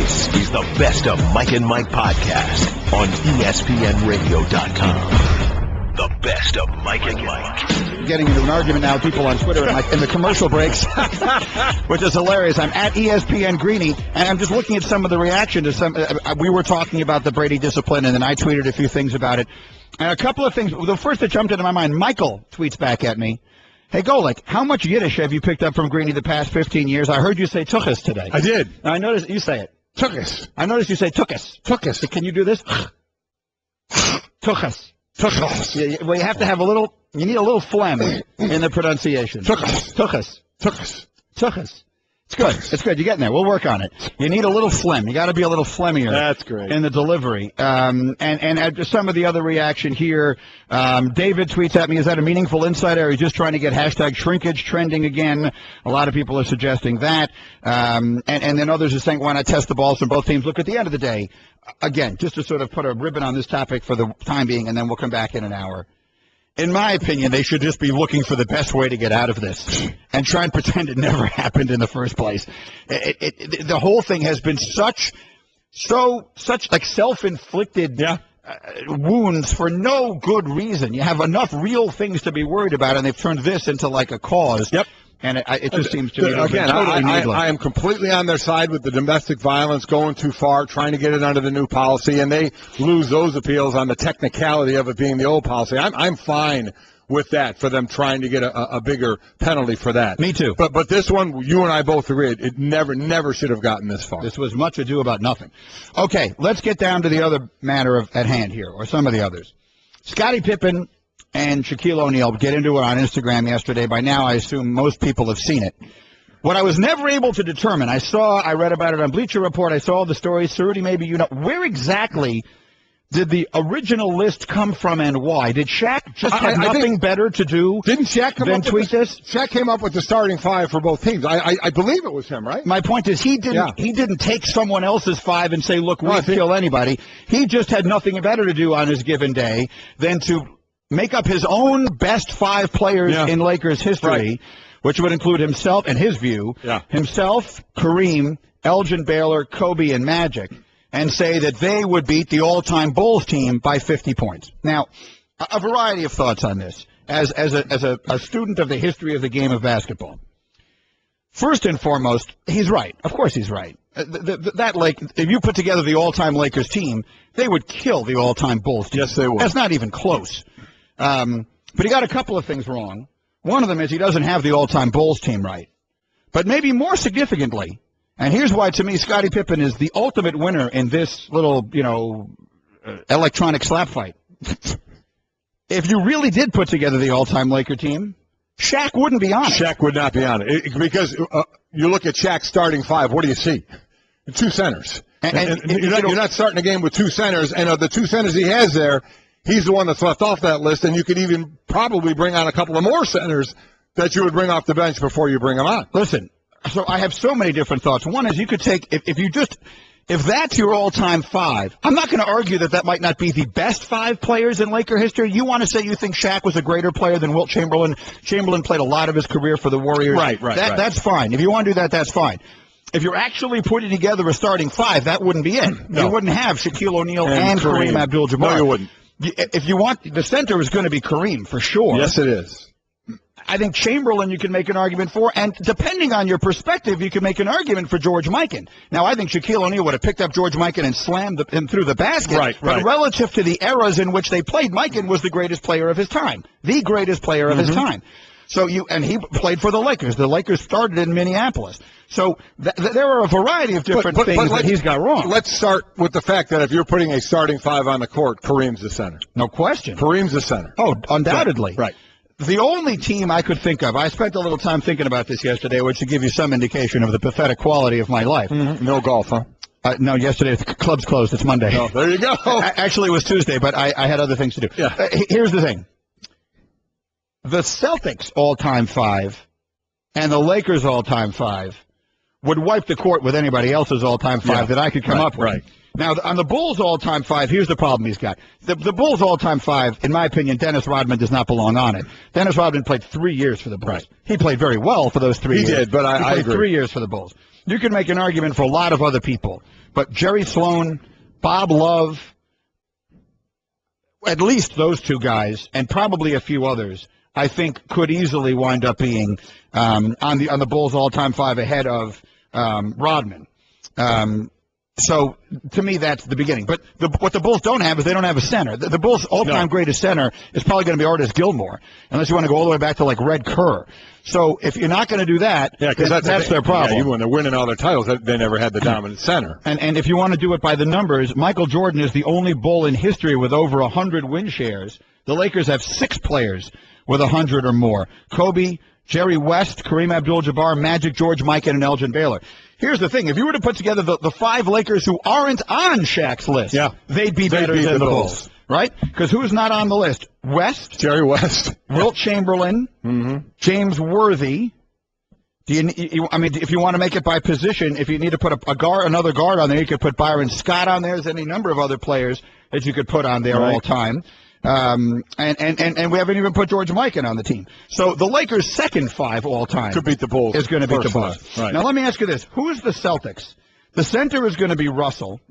This is the Best of Mike and Mike podcast on ESPNRadio.com. The Best of Mike and Mike. Getting into an argument now with people on Twitter in the commercial breaks, which is hilarious. I'm at ESPN Greeny, and I'm just looking at some of the reaction to some. We were talking about the Brady discipline, and then I tweeted a few things about it. And a couple of things. The first that jumped into my mind, Michael tweets back at me, "Hey, Golic, how much Yiddish have you picked up from Greeny the past 15 years? I heard you say tuchus today." I did. I noticed you say it. Tuchus. I noticed you say tuchus. Tuchus. Can you do this? Tuchus. Tuchus. Yeah, well, you have to have a little, you need a little phlegm in the pronunciation. Tuchus. Tuchus. Tuchus. Tuchus. It's good. It's good. You're getting there. We'll work on it. You need a little phlegm. You got to be a little phlegmier. That's great. In the delivery. And some of the other reaction here, David tweets at me, is that a meaningful insight, or are you just trying to get hashtag shrinkage trending again? A lot of people are suggesting that. And then others are saying, why not test the balls from both teams? Look, at the end of the day, again, just to sort of put a ribbon on this topic for the time being, and then we'll come back in an hour. In my opinion, they should just be looking for the best way to get out of this and try and pretend it never happened in the first place. The whole thing has been such like self-inflicted wounds for no good reason. You have enough real things to be worried about, and they've turned this into like a cause. Yep. And it just seems to me again, totally needless. I am completely on their side with the domestic violence going too far, trying to get it under the new policy, and they lose those appeals on the technicality of it being the old policy. I'm fine with that, for them trying to get a bigger penalty for that. Me too. But this one, you and I both agreed, it never should have gotten this far. This was much ado about nothing. Okay, let's get down to the other matter at hand here, or some of the others. Scottie Pippen and Shaquille O'Neal get into it on Instagram yesterday. By now, I assume most people have seen it. What I was never able to determine, I read about it on Bleacher Report, I saw the stories. Cerruti, maybe you know, where exactly did the original list come from and why? Did Shaq just have nothing better to do Didn't Shaq come than up tweet this? Shaq came up with the starting five for both teams. I believe it was him, right? My point is he didn't take someone else's five and say, look, we'll kill anybody. He just had nothing better to do on his given day than to make up his own best five players in Lakers history, which would include himself, in his view, himself, Kareem, Elgin Baylor, Kobe, and Magic, and say that they would beat the all-time Bulls team by 50 points. Now, a variety of thoughts on this as a student of the history of the game of basketball. First and foremost, he's right. Of course he's right. If you put together the all-time Lakers team, they would kill the all-time Bulls team. Yes, they would. That's not even close. But he got a couple of things wrong. One of them is he doesn't have the all-time Bulls team right. But maybe more significantly, and here's why, to me, Scottie Pippen is the ultimate winner in this little, electronic slap fight. If you really did put together the all-time Laker team, Shaq wouldn't be on it. Shaq would not be on it. Because you look at Shaq's starting five, what do you see? Two centers. And you're not starting a game with two centers, and of the two centers he has there, he's the one that's left off that list, and you could even probably bring on a couple of more centers that you would bring off the bench before you bring them on. Listen, so I have so many different thoughts. One is you could take, if that's your all-time five, I'm not going to argue that might not be the best five players in Laker history. You want to say you think Shaq was a greater player than Wilt Chamberlain. Chamberlain played a lot of his career for the Warriors. Right. That's fine. If you want to do that, that's fine. If you're actually putting together a starting five, that wouldn't be it. No. You wouldn't have Shaquille O'Neal and Kareem Abdul-Jabbar. No, you wouldn't. If you want, the center is going to be Kareem for sure. Yes, it is. I think Chamberlain you can make an argument for, and depending on your perspective, you can make an argument for George Mikan. Now, I think Shaquille O'Neal would have picked up George Mikan and slammed him through the basket. Right. But relative to the eras in which they played, Mikan was the greatest player of his time. The greatest player of his time. And he played for the Lakers. The Lakers started in Minneapolis. So there are a variety of different things that he's got wrong. Let's start with the fact that if you're putting a starting five on the court, Kareem's the center. No question. Kareem's the center. Oh, undoubtedly. Right. The only team I could think of, I spent a little time thinking about this yesterday, which should give you some indication of the pathetic quality of my life. No golf, huh? No, yesterday the club's closed. It's Monday. Oh, there you go. Actually, it was Tuesday, but I had other things to do. Yeah. Here's the thing. The Celtics all-time five and the Lakers all-time five would wipe the court with anybody else's all-time five that I could come up with. Right. Now, on the Bulls' all-time five, here's the problem he's got. The Bulls' all-time five, in my opinion, Dennis Rodman does not belong on it. Dennis Rodman played 3 years for the Bulls. Right. He played very well for those 3 years. He did, but I played agree. 3 years for the Bulls. you could make an argument for a lot of other people. But Jerry Sloan, Bob Love, at least those two guys, and probably a few others, I think could easily wind up being on the Bulls' all-time 5 ahead of Rodman. So, to me, that's the beginning. But what the Bulls don't have is they don't have a center. The Bulls' all-time greatest center is probably going to be Artis Gilmore, unless you want to go all the way back to, like, Red Kerr. So, if you're not going to do that, that's their problem. Yeah, when they're winning all their titles, they never had the dominant center. And if you want to do it by the numbers, Michael Jordan is the only Bull in history with over 100 win shares. The Lakers have 6 players with 100 or more. Kobe, Jerry West, Kareem Abdul-Jabbar, Magic, George Mikan, and Elgin Baylor. Here's the thing. If you were to put together the 5 Lakers who aren't on Shaq's list, they'd be better than the Bulls. Right? Because who's not on the list? West. Jerry West. Wilt Chamberlain. James Worthy. If you want to make it by position, if you need to put another guard on there, you could put Byron Scott on there. There's any number of other players that you could put on there all time. And we haven't even put George Mikan on the team. So the Lakers' second 5 all time could beat the Bulls. Is going to beat the Bulls. Right. Now let me ask you this: who's the Celtics? The center is going to be Russell.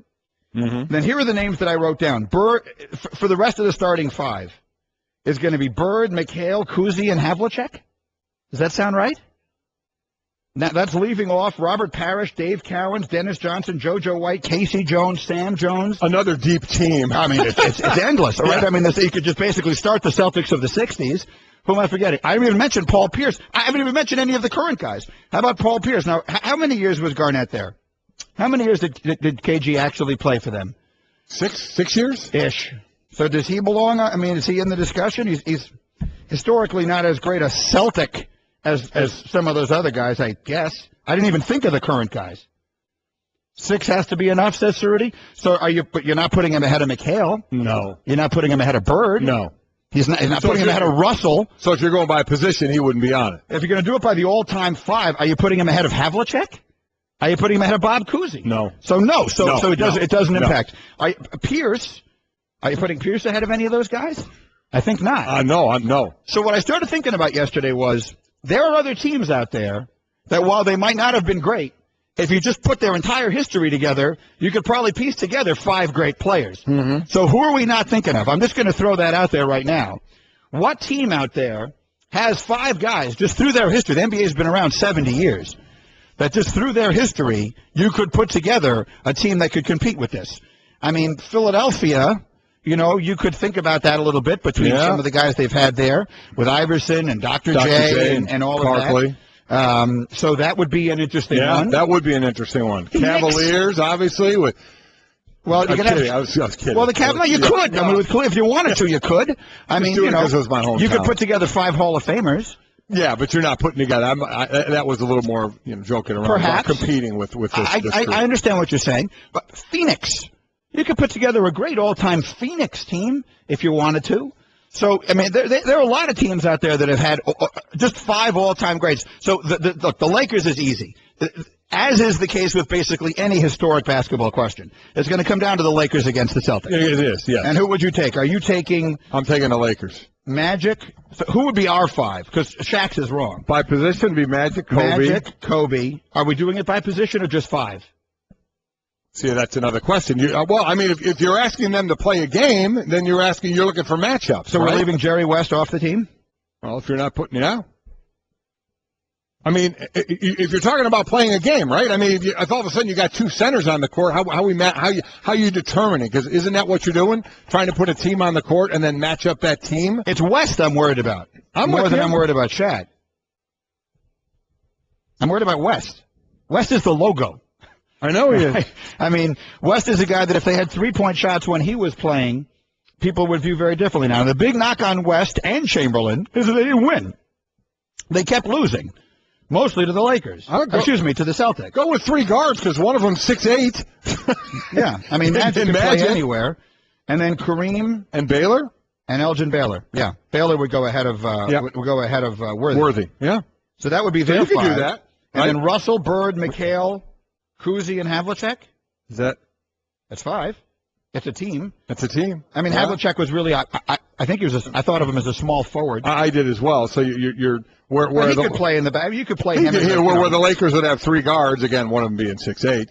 Then here are the names that I wrote down. Bird for the rest of the starting 5 is going to be Bird, McHale, Cousy, and Havlicek. Does that sound right? Now, that's leaving off Robert Parrish, Dave Cowens, Dennis Johnson, JoJo White, Casey Jones, Sam Jones. Another deep team. I mean, it's endless, all right? Yeah. I mean, you could just basically start the Celtics of the 60s. Who am I forgetting? I haven't even mentioned Paul Pierce. I haven't even mentioned any of the current guys. How about Paul Pierce? Now, how many years was Garnett there? How many years did KG actually play for them? 6 years? Ish. So does he belong? I mean, is he in the discussion? He's historically not as great a Celtic as some of those other guys, I guess. I didn't even think of the current guys. 6 has to be enough, says Cerruti. So but you're not putting him ahead of McHale. No. You're not putting him ahead of Bird. No. He's not putting him ahead of Russell. So if you're going by position, he wouldn't be on it. If you're going to do it by the all-time 5, are you putting him ahead of Havlicek? Are you putting him ahead of Bob Cousy? No. So it doesn't impact. Pierce, are you putting Pierce ahead of any of those guys? I think not. No. So what I started thinking about yesterday was there are other teams out there that while they might not have been great, if you just put their entire history together, you could probably piece together 5 great players. So who are we not thinking of? I'm just going to throw that out there right now. What team out there has 5 guys just through their history? The NBA has been around 70 years. That just through their history, you could put together a team that could compete with this. I mean, Philadelphia, you could think about that a little bit between some of the guys they've had there with Iverson and Dr. J and all Barkley. Of that. So that would be an interesting one. That would be an interesting one. Cavaliers, obviously. Well, you could have. I was kidding. Well, the Cavaliers, you could. I mean, if you wanted to, you could. I mean, it was my hometown. You could put together 5 Hall of Famers. Yeah, but you're not putting together. That was a little more, joking around. Perhaps competing with this. I understand what you're saying, but Phoenix, you could put together a great all-time Phoenix team if you wanted to. So, I mean, there are a lot of teams out there that have had just 5 all-time greats. So, the Lakers is easy, as is the case with basically any historic basketball question. It's going to come down to the Lakers against the Celtics. It is, yes. And who would you take? Are you taking? I'm taking the Lakers. Magic? So who would be our 5? Because Shaq's is wrong. By position would be Magic, Kobe. Are we doing it by position or just 5? See, that's another question. If you're asking them to play a game, then you're looking for matchups. So we're leaving Jerry West off the team? Well, if you're not putting I mean, if you're talking about playing a game, right? I mean, if all of a sudden you got 2 centers on the court, how you determining? Because isn't that what you're doing? Trying to put a team on the court and then match up that team? It's West I'm worried about. I'm worried about Shaq. I'm worried about West. West is the logo. I know he is. I mean, West is a guy that if they had 3-point shots when he was playing, people would view very differently. Now, the big knock on West and Chamberlain is that they didn't win. They kept losing. Mostly to the Lakers. To the Celtics. Go with 3 guards because one of them's 6'8". Yeah, I mean, Magic can play anywhere. And then Kareem and Baylor and Elgin Baylor. Yeah, Baylor would go ahead of Worthy. Worthy. Yeah. So that would be their 5. You could do that. And then Russell, Bird, McHale, Cousy, and Havlicek. That's 5. It's a team. It's a team. I mean, Havlicek was really. I think he was. I thought of him as a small forward. I did as well. So you're where he could play in the back. You could play him. Where the Lakers would have 3 guards, again, one of them being 6'8".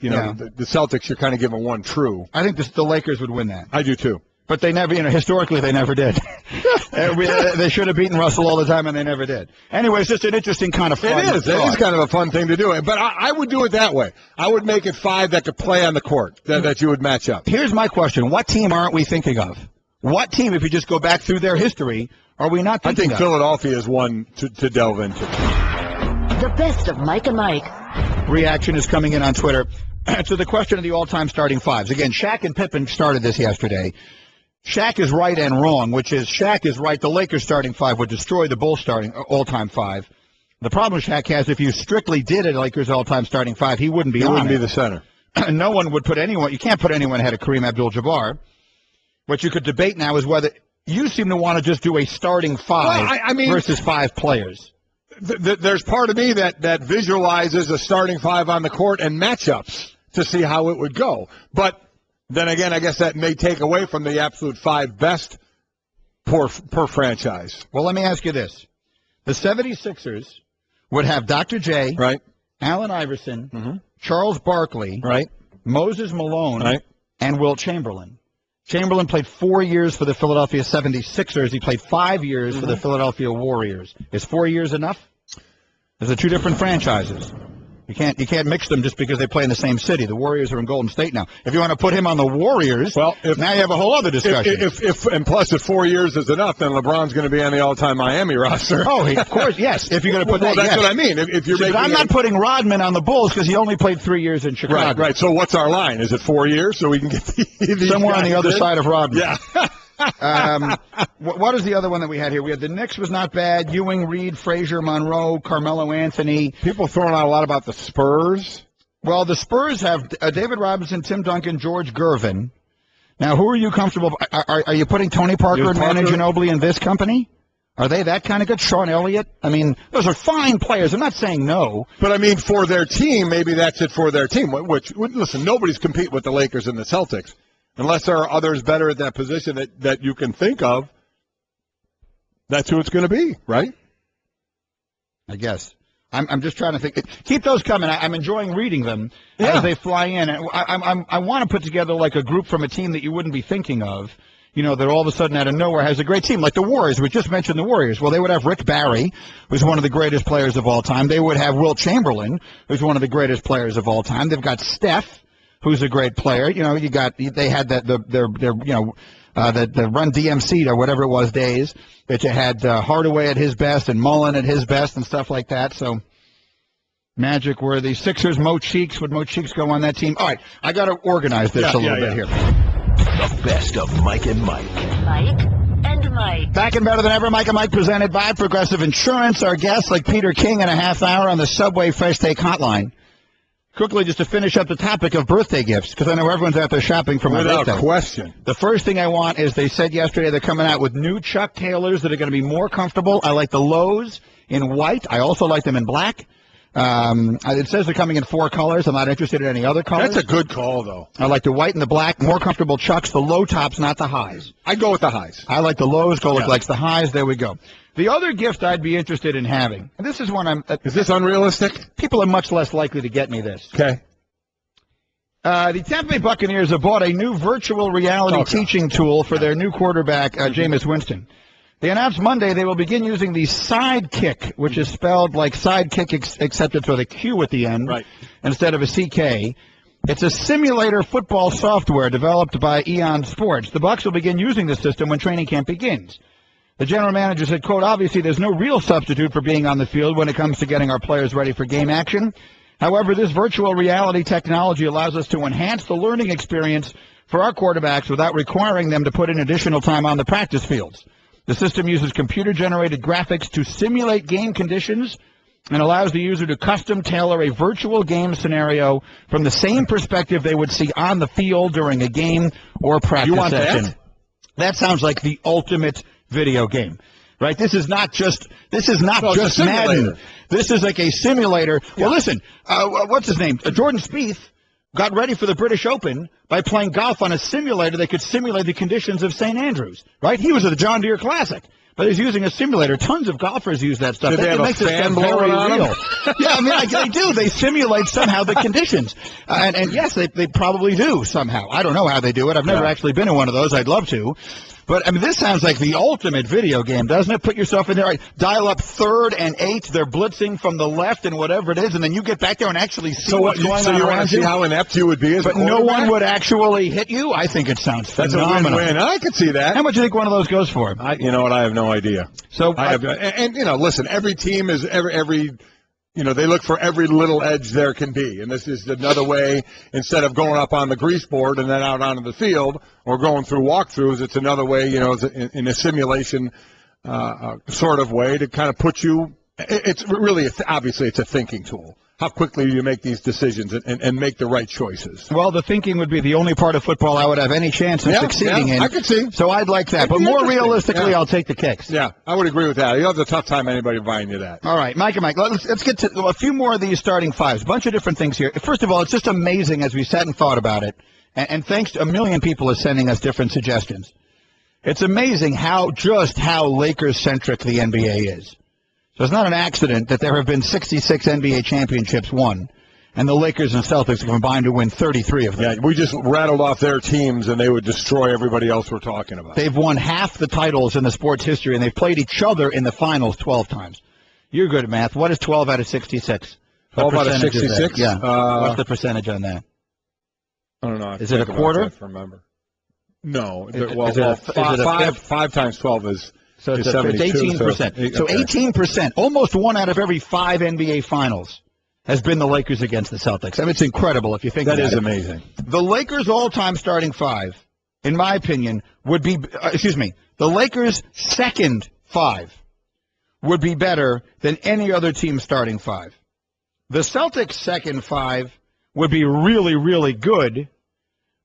The Celtics, you're kind of giving one true. I think the Lakers would win that. I do too. But they never, historically they never did. They should have beaten Russell all the time, and they never did. Anyway, it's just an interesting kind of fun. It is kind of a fun thing to do. But I would do it that way. I would make it 5 that could play on the court, that you would match up. Here's my question. What team aren't we thinking of? What team, if you just go back through their history, are we not thinking of? I think Philadelphia is one to delve into. The best of Mike and Mike. Reaction is coming in on Twitter to the question of the all-time starting fives. Again, Shaq and Pippen started this yesterday. Shaq is right and wrong, which is Shaq is right. The Lakers starting 5 would destroy the Bulls starting all-time 5. The problem Shaq has, if you strictly did a Lakers all-time starting 5, he wouldn't be on it. He wouldn't be the center. No one would put anyone. You can't put anyone ahead of Kareem Abdul-Jabbar. What you could debate now is whether you seem to want to just do a starting 5 versus 5 players. There's part of me that visualizes a starting 5 on the court and matchups to see how it would go. But then again, I guess that may take away from the absolute 5 best per franchise. Well, let me ask you this. The 76ers would have Dr. J, right, Allen Iverson, Charles Barkley, right, Moses Malone, right, and Wilt Chamberlain. Chamberlain played 4 years for the Philadelphia 76ers. He played 5 years for the Philadelphia Warriors. Is 4 years enough? Those are 2 different franchises. You can't mix them just because they play in the same city. The Warriors are in Golden State now. If you want to put him on the Warriors, now you have a whole other discussion. And plus, if 4 years is enough, then LeBron's going to be on the all-time Miami roster. Oh, of course, yes. If you're going to put that, that's what I mean. If you're I'm not putting Rodman on the Bulls because he only played 3 years in Chicago. Right. So what's our line? Is it 4 years so we can get somewhere on the other side of Rodman? Yeah. What is the other one that we had here? We had the Knicks was not bad. Ewing, Reed, Frazier, Monroe, Carmelo Anthony. People throwing out a lot about the Spurs. Well, the Spurs have David Robinson, Tim Duncan, George Gervin. Now, who are you comfortable? Are you putting Tony Parker and Manu Ginobili in this company? Are they that kind of good? Sean Elliott? I mean, those are fine players. I'm not saying no. But, I mean, for their team, maybe that's it for their team. Which listen, nobody's competing with the Lakers and the Celtics. Unless there are others better at that position that you can think of, that's who it's going to be, right? I guess. I'm just trying to think. Keep those coming. I'm enjoying reading them as they fly in. I want to put together like a group from a team that you wouldn't be thinking of, that all of a sudden out of nowhere has a great team, like the Warriors. We just mentioned the Warriors. Well, they would have Rick Barry, who's one of the greatest players of all time. They would have Wilt Chamberlain, who's one of the greatest players of all time. They've got Steph, who's a great player. They had the Run DMC or whatever it was days that you had Hardaway at his best and Mullen at his best and stuff like that. So Magic were the Sixers. Mo Cheeks, would Mo Cheeks go on that team? All right, I got to organize this a little bit here. The best of Mike and Mike. Mike and Mike. Back and better than ever, Mike and Mike presented by Progressive Insurance. Our guests like Peter King in a half hour on the Subway Fresh Take Hotline. Quickly, just to finish up the topic of birthday gifts, because I know everyone's out there shopping for my birthday. Without question. The first thing I want is they said yesterday they're coming out with new Chuck Taylors that are going to be more comfortable. I like the lows in white. I also like them in black. It says they're coming in 4 colors. I'm not interested in any other colors. That's a good call, though. I like the white and the black, more comfortable Chucks, the low tops, not the highs. I'd go with the highs. I like the lows. Golic likes the highs. There we go. The other gift I'd be interested in having, and this is one is this unrealistic? People are much less likely to get me this. Okay. The Tampa Bay Buccaneers have bought a new virtual reality teaching tool for their new quarterback, Jameis Winston. They announced Monday they will begin using the Sidekick, which is spelled like sidekick except it's with a Q at the end instead of a CK. It's a simulator football software developed by Eon Sports. The Bucs will begin using the system when training camp begins. The general manager said, quote, obviously there's no real substitute for being on the field when it comes to getting our players ready for game action. However, this virtual reality technology allows us to enhance the learning experience for our quarterbacks without requiring them to put in additional time on the practice fields. The system uses computer-generated graphics to simulate game conditions and allows the user to custom tailor a virtual game scenario from the same perspective they would see on the field during a game or practice session. That? That sounds like the ultimate video game. Right? This is not just Madden. This is like a simulator. Yeah. Well, listen, what's his name? Jordan Spieth got ready for the British Open by playing golf on a simulator that could simulate the conditions of St. Andrews, right? He was at the John Deere Classic, but he's using a simulator. Tons of golfers use that stuff. Did they have a fan blowing on real. Yeah, I mean, they do. They simulate somehow the conditions. And yes, they probably do somehow. I don't know how they do it. I've never actually been in one of those. I'd love to. But, I mean, this sounds like the ultimate video game, doesn't it? Put yourself in there, right? Dial up 3rd and 8th. They're blitzing from the left and whatever it is, and then you get back there and actually see what's going on. So you want to see how inept you would be as a quarterback? But no one would actually hit you? I think it sounds phenomenal. That's a win-win. I could see that. How much do you think one of those goes for? You know what? I have no idea. So and you know, listen, every team is every you know, they look for every little edge there can be. And this is another way, instead of going up on the grease board and then out onto the field or going through walkthroughs, it's another way, you know, in a simulation sort of way to kind of put you. It's really, obviously, it's a thinking tool. How quickly do you make these decisions and make the right choices? Well, the thinking would be the only part of football I would have any chance of succeeding in. I could see. So I'd like that. But more realistically, I'll take the kicks. Yeah, I would agree with that. You have a tough time anybody buying you that. All right, Mike and Mike, let's get to a few more of these starting fives. A bunch of different things here. First of all, it's just amazing as we sat and thought about it. And thanks to a million people are sending us different suggestions. It's amazing how Lakers-centric the NBA is. So it's not an accident that there have been 66 NBA championships won, and the Lakers and Celtics combined to win 33 of them. Yeah, we just rattled off their teams, and they would destroy everybody else we're talking about. They've won half the titles in the sports history, and they've played each other in the finals 12 times. You're good at math. What is 12 out of 66? 12 out of 66? Yeah. What's the percentage on that? I don't know. Is it a quarter? I remember. No. Five times 12 is... So it's 18%. So 18%, almost 1 out of every 5 NBA finals has been the Lakers against the Celtics. I mean, it's incredible if you think about it. That is amazing. The Lakers' all-time starting five, in my opinion, would be, the Lakers' second five would be better than any other team's starting five. The Celtics' second five would be really, really good,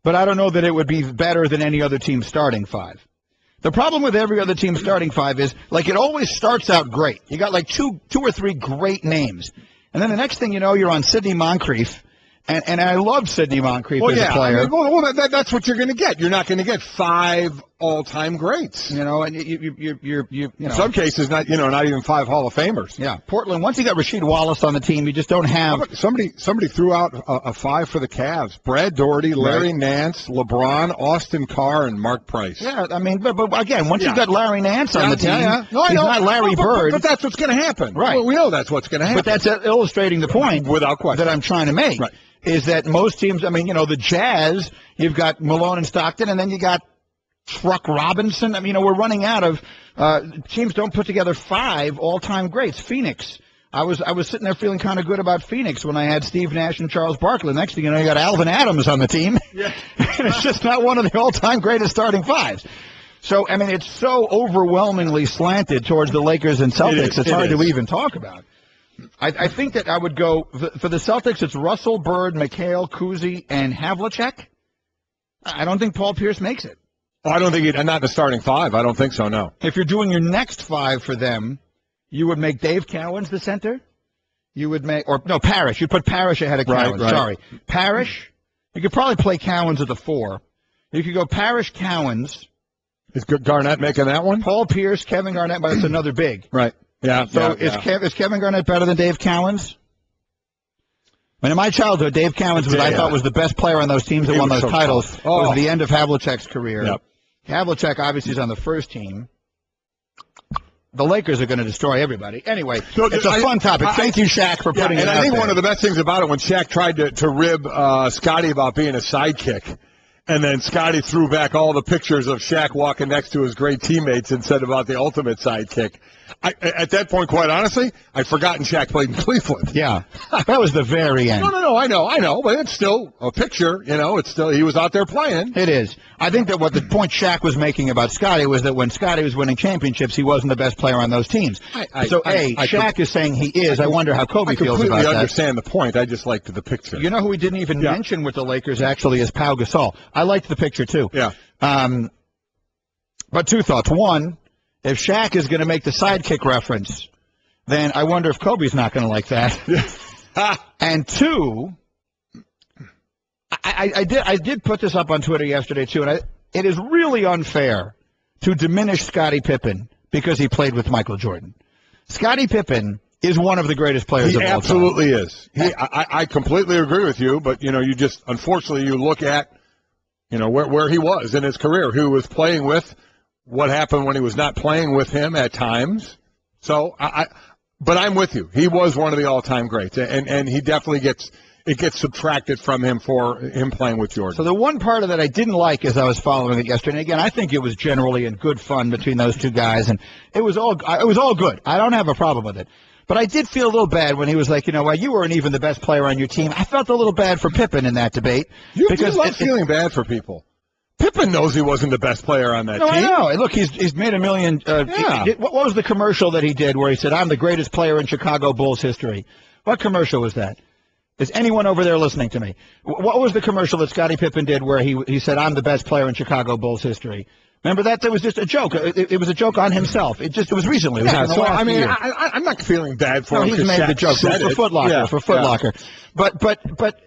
but I don't know that it would be better than any other team's starting five. The problem with every other team's starting five is, like, it always starts out great. You got, like, two or three great names. And then the next thing you know, you're on Sidney Moncrief. And I love Sidney Moncrief as a player. I mean, that's what you're going to get. You're not going to get 5 all-time greats. You know, and you know. In some cases, not even 5 Hall of Famers. Yeah. Portland, once you got Rasheed Wallace on the team, you just don't have. Somebody threw out a 5 for the Cavs. Brad Daugherty, Larry Nance, LeBron, Austin Carr, and Mark Price. Yeah, I mean, but again, once you've got Larry Nance on the team, No, he's not Larry Bird. But that's what's going to happen. Right. Well, we know that's what's going to happen. But that's illustrating the point without question that I'm trying to make. Right. Is that most teams, I mean, the Jazz, you've got Malone and Stockton, and then you got Truck Robinson. I mean, we're running out of teams don't put together 5 all-time greats. Phoenix. I was sitting there feeling kind of good about Phoenix when I had Steve Nash and Charles Barkley. Next thing you know, you got Alvin Adams on the team. Yeah. And it's just not one of the all-time greatest starting fives. So, I mean, it's so overwhelmingly slanted towards the Lakers and Celtics, it's hard to even talk about. I think that I would go, for the Celtics, it's Russell, Bird, McHale, Cousy, and Havlicek. I don't think Paul Pierce makes it. Oh, I don't think not the starting 5. I don't think so, no. If you're doing your next 5 for them, you would make Dave Cowens the center. You would Parrish. You'd put Parrish ahead of Cowens. Right. Sorry. Parrish. You could probably play Cowens at the 4. You could go Parrish, Cowens. Is Garnett making that one? Paul Pierce, Kevin Garnett, but it's another big. Right. Yeah. So is Kevin Garnett better than Dave Cowens? I mean, in my childhood, Dave Cowens I thought was the best player on those teams that won those titles. It was the end of Havlicek's career. Yep. Havlicek obviously is on the first team. The Lakers are going to destroy everybody. Anyway, it's a fun topic. Thank you, Shaq, for putting it out there. And I think one of the best things about it, when Shaq tried to rib Scotty about being a sidekick, and then Scotty threw back all the pictures of Shaq walking next to his great teammates and said about the ultimate sidekick. At that point, quite honestly, I'd forgotten Shaq played in Cleveland. Yeah, that was the very end. No, I know, but it's still a picture, it's still, he was out there playing. It is. I think that what the point Shaq was making about Scotty was that when Scotty was winning championships, he wasn't the best player on those teams. Shaq is saying he is. I wonder how Kobe feels about that. I completely understand the point. I just liked the picture. You know who we didn't even mention with the Lakers actually is Pau Gasol. I liked the picture too. Yeah. But 2 thoughts. One, if Shaq is going to make the sidekick reference, then I wonder if Kobe's not going to like that. And 2, I did put this up on Twitter yesterday, too, and it is really unfair to diminish Scottie Pippen because he played with Michael Jordan. Scottie Pippen is one of the greatest players of all time. He absolutely is. I completely agree with you, but, you just, unfortunately, you look at, where he was in his career, who was playing with, what happened when he was not playing with him at times. So, but I'm with you. He was one of the all-time greats, and he definitely gets subtracted from him for him playing with Jordan. So the one part of that I didn't like as I was following it yesterday, and again, I think it was generally in good fun between those two guys, and it was all good. I don't have a problem with it. But I did feel a little bad when he was like, well, you weren't even the best player on your team. I felt a little bad for Pippen in that debate. You love feeling bad for people. Pippen knows he wasn't the best player on that team. I know. Look, he's made $1 million. What was the commercial that he did where he said, I'm the greatest player in Chicago Bulls history? What commercial was that? Is anyone over there listening to me? What was the commercial that Scottie Pippen did where he said, I'm the best player in Chicago Bulls history? Remember that? That was just a joke. It was a joke on himself. It was recently. It was I'm not feeling bad for him. He's made the joke for Foot Locker. But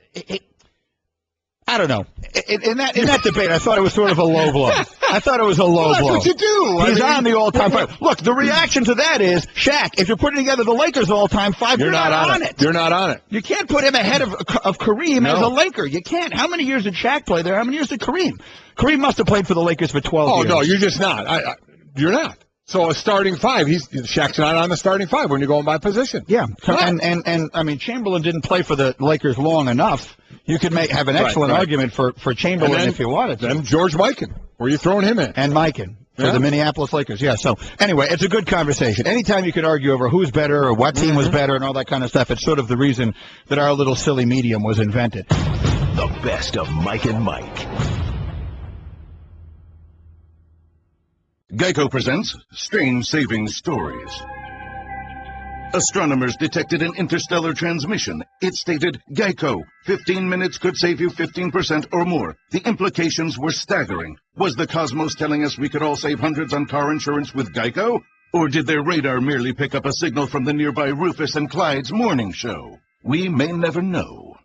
I don't know. In that debate, I thought it was sort of a low blow. I thought it was a low blow. That's what you do. He's on the all-time five. Look, the reaction to that is, Shaq, if you're putting together the Lakers all-time five, you're not on it. You're not on it. You can't put him ahead of Kareem as a Laker. You can't. How many years did Shaq play there? How many years did Kareem? Kareem must have played for the Lakers for 12 years. Oh, no, you're just not. You're not. So a starting five, Shaq's not on the starting five when you're going by position. Yeah, and I mean, Chamberlain didn't play for the Lakers long enough. You could have an excellent argument for Chamberlain if you wanted to. Then George Mikan, where are you throwing him in? And Mikan for the Minneapolis Lakers. Yeah, so anyway, it's a good conversation. Anytime you could argue over who's better or what team was better and all that kind of stuff, it's sort of the reason that our little silly medium was invented. The best of Mike and Mike. Geico presents Strange Savings Stories. Astronomers detected an interstellar transmission. It stated, Geico, 15 minutes could save you 15% or more. The implications were staggering. Was the cosmos telling us we could all save hundreds on car insurance with Geico? Or did their radar merely pick up a signal from the nearby Rufus and Clyde's morning show? We may never know.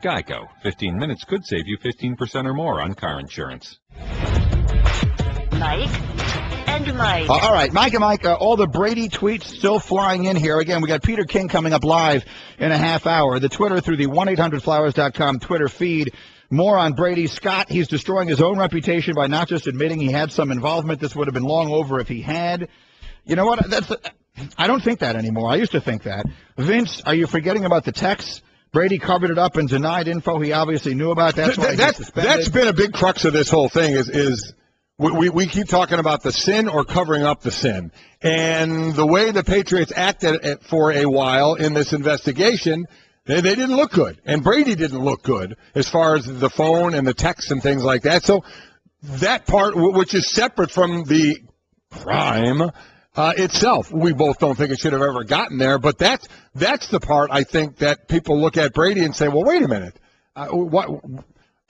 Geico. 15 minutes could save you 15% or more on car insurance. Mike and Mike. All right, Mike and Mike, all the Brady tweets still flying in here. Again, we got Peter King coming up live in a half hour. The Twitter through the 1-800-Flowers.com Twitter feed. More on Brady. Scott, he's destroying his own reputation by not just admitting he had some involvement. This would have been long over if he had. You know what? I don't think that anymore. I used to think that. Vince, are you forgetting about the texts? Brady covered it up and denied info he obviously knew about. That's why he's suspended. That's been a big crux of this whole thing is we keep talking about the sin or covering up the sin. And the way the Patriots acted for a while in this investigation, they didn't look good. And Brady didn't look good as far as the phone and the texts and things like that. So that part, which is separate from the crime itself, we both don't think it should have ever gotten there. But that's the part, I think, that people look at Brady and say, well, wait a minute.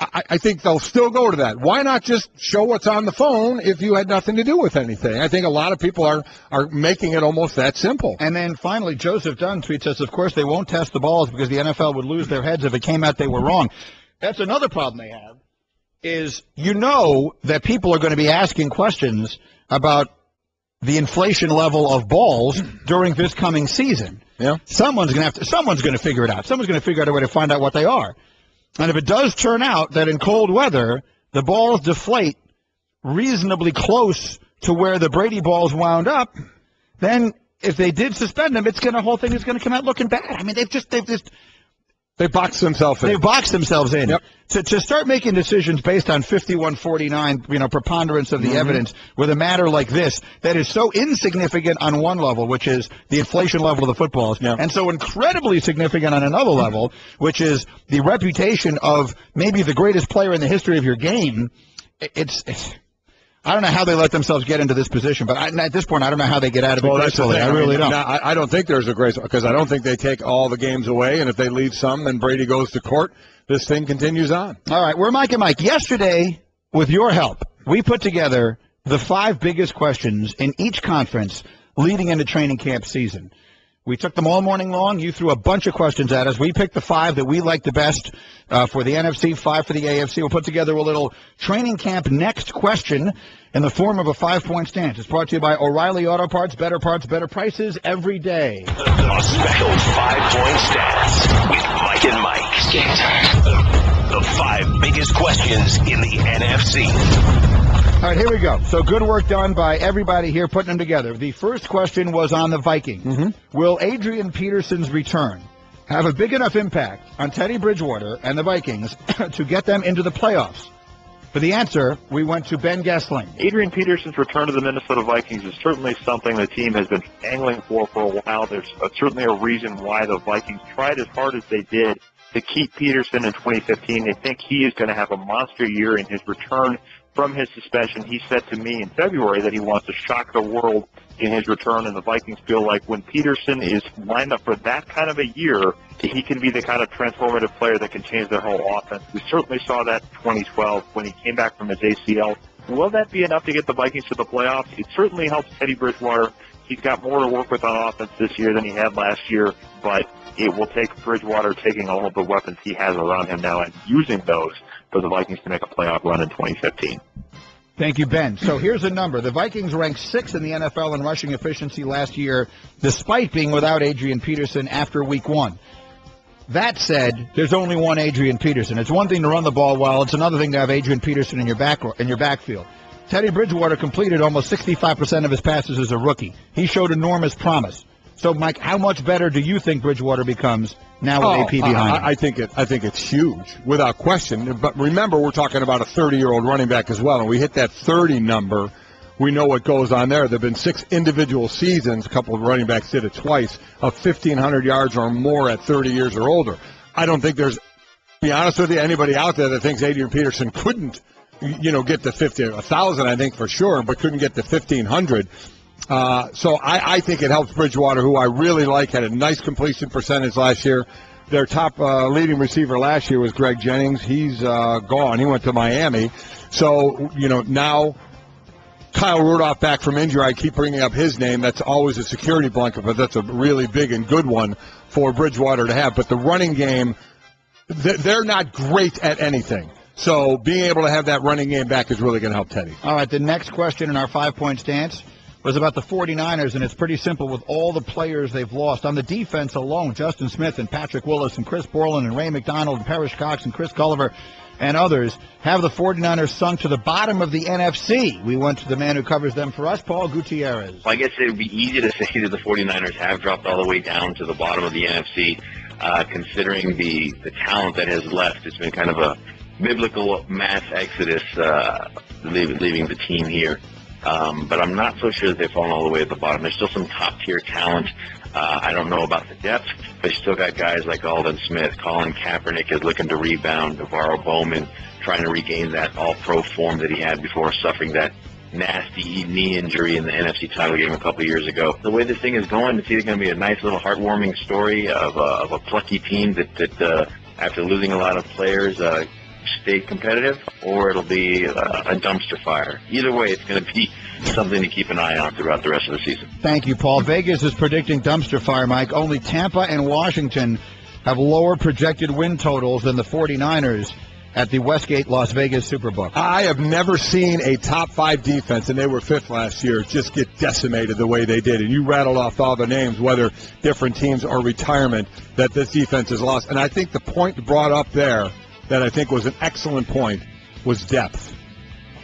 I think they'll still go to that. Why not just show what's on the phone if you had nothing to do with anything? I think a lot of people are making it almost that simple. And then finally, Joseph Dunn tweets us, of course, they won't test the balls because the NFL would lose their heads if it came out they were wrong. That's another problem they have, is that people are going to be asking questions about the inflation level of balls during this coming season. Yeah. Someone's going to figure it out. Someone's going to figure out a way to find out what they are. And if it does turn out that in cold weather, the balls deflate reasonably close to where the Brady balls wound up, then if they did suspend them, the whole thing is going to come out looking bad. I mean, they boxed themselves in. They boxed themselves in. Yep. To start making decisions based on 51-49, preponderance of the evidence with a matter like this that is so insignificant on one level, which is the inflation level of the footballs, and so incredibly significant on another level, which is the reputation of maybe the greatest player in the history of your game. I don't know how they let themselves get into this position, but at this point, I don't know how they get out of it gracefully. I really don't. I don't think there's a grace, because I don't think they take all the games away, and if they leave some, then Brady goes to court. This thing continues on. All right, we're Mike and Mike. Yesterday, with your help, we put together the 5 biggest questions in each conference leading into training camp season. We took them all morning long. You threw a bunch of questions at us. We picked the 5 that we liked the best for the NFC, 5 for the AFC. We'll put together a little training camp next question in the form of a 5-point stance. It's brought to you by O'Reilly Auto Parts, better prices every day. A special 5-point stance with Mike and Mike. Game time. The 5 biggest questions in the NFC. All right, here we go. So good work done by everybody here putting them together. The first question was on the Vikings. Mm-hmm. Will Adrian Peterson's return have a big enough impact on Teddy Bridgewater and the Vikings to get them into the playoffs? For the answer, we went to Ben Gessling. Adrian Peterson's return to the Minnesota Vikings is certainly something the team has been angling for a while. There's certainly a reason why the Vikings tried as hard as they did to keep Peterson in 2015. They think he is going to have a monster year in his return from his suspension. He said to me in February that he wants to shock the world in his return, and the Vikings feel like when Peterson is lined up for that kind of a year, he can be the kind of transformative player that can change their whole offense. We certainly saw that in 2012 when he came back from his ACL. Will that be enough to get the Vikings to the playoffs? It certainly helps Teddy Bridgewater. He's got more to work with on offense this year than he had last year, but it will take Bridgewater taking all of the weapons he has around him now and using those for the Vikings to make a playoff run in 2015. Thank you, Ben. So here's a number. The Vikings ranked 6th in the NFL in rushing efficiency last year, despite being without Adrian Peterson after Week 1. That said, there's only one Adrian Peterson. It's one thing to run the ball well. It's another thing to have Adrian Peterson in your backfield. Teddy Bridgewater completed almost 65% of his passes as a rookie. He showed enormous promise. So, Mike, how much better do you think Bridgewater becomes now with AP behind him? I think it's huge, without question. But remember, we're talking about a 30-year-old running back as well, and we hit that 30 number. We know what goes on there. There have been 6 individual seasons, a couple of running backs did it twice, of 1,500 yards or more at 30 years or older. I don't think there's, to be honest with you, anybody out there that thinks Adrian Peterson couldn't, get to 1,000, I think for sure, but couldn't get to 1,500. So I think it helps Bridgewater, who I really like, had a nice completion percentage last year. Their top leading receiver last year was Greg Jennings. He's gone. He went to Miami. So, now Kyle Rudolph back from injury. I keep bringing up his name. That's always a security blanket, but that's a really big and good one for Bridgewater to have. But the running game, they're not great at anything. So being able to have that running game back is really going to help Teddy. All right, the next question in our 5-point stance was about the 49ers, and it's pretty simple with all the players they've lost. On the defense alone, Justin Smith and Patrick Willis and Chris Borland and Ray McDonald and Parrish Cox and Chris Culliver and others have the 49ers sunk to the bottom of the NFC. We went to the man who covers them for us, Paul Gutierrez. Well, I guess it would be easy to say that the 49ers have dropped all the way down to the bottom of the NFC, considering the talent that has left. It's been kind of a biblical mass exodus leaving the team here. But I'm not so sure that they've fallen all the way at the bottom. There's still some top-tier talent. I don't know about the depth. They still got guys like Aldon Smith. Colin Kaepernick is looking to rebound. Navarro Bowman trying to regain that all-pro form that he had before suffering that nasty knee injury in the NFC title game a couple of years ago. The way this thing is going, it's either going to be a nice little heartwarming story of a plucky team that after losing a lot of players, stay competitive, or it'll be a dumpster fire. Either way, it's going to be something to keep an eye on throughout the rest of the season. Thank you, Paul. Vegas is predicting dumpster fire, Mike. Only Tampa and Washington have lower projected win totals than the 49ers at the Westgate Las Vegas Superbook. I have never seen a top 5 defense, and they were 5th last year, just get decimated the way they did. And you rattled off all the names, whether different teams or retirement, that this defense has lost. And I think the point brought up there that I think was an excellent point was depth.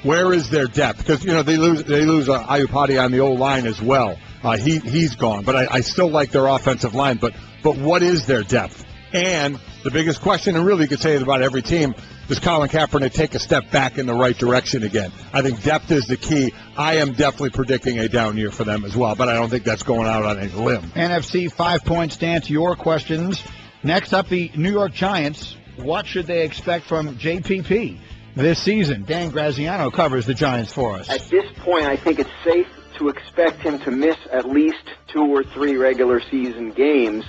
Where is their depth? Because, they lose Ayupati on the old line as well. He's gone. But I still like their offensive line. But what is their depth? And the biggest question, and really you could say it about every team, does Colin Kaepernick take a step back in the right direction again? I think depth is the key. I am definitely predicting a down year for them as well, but I don't think that's going out on a limb. NFC 5-point stance, your questions. Next up, the New York Giants. What should they expect from JPP this season? Dan Graziano covers the Giants for us. At this point, I think it's safe to expect him to miss at least 2 or 3 regular season games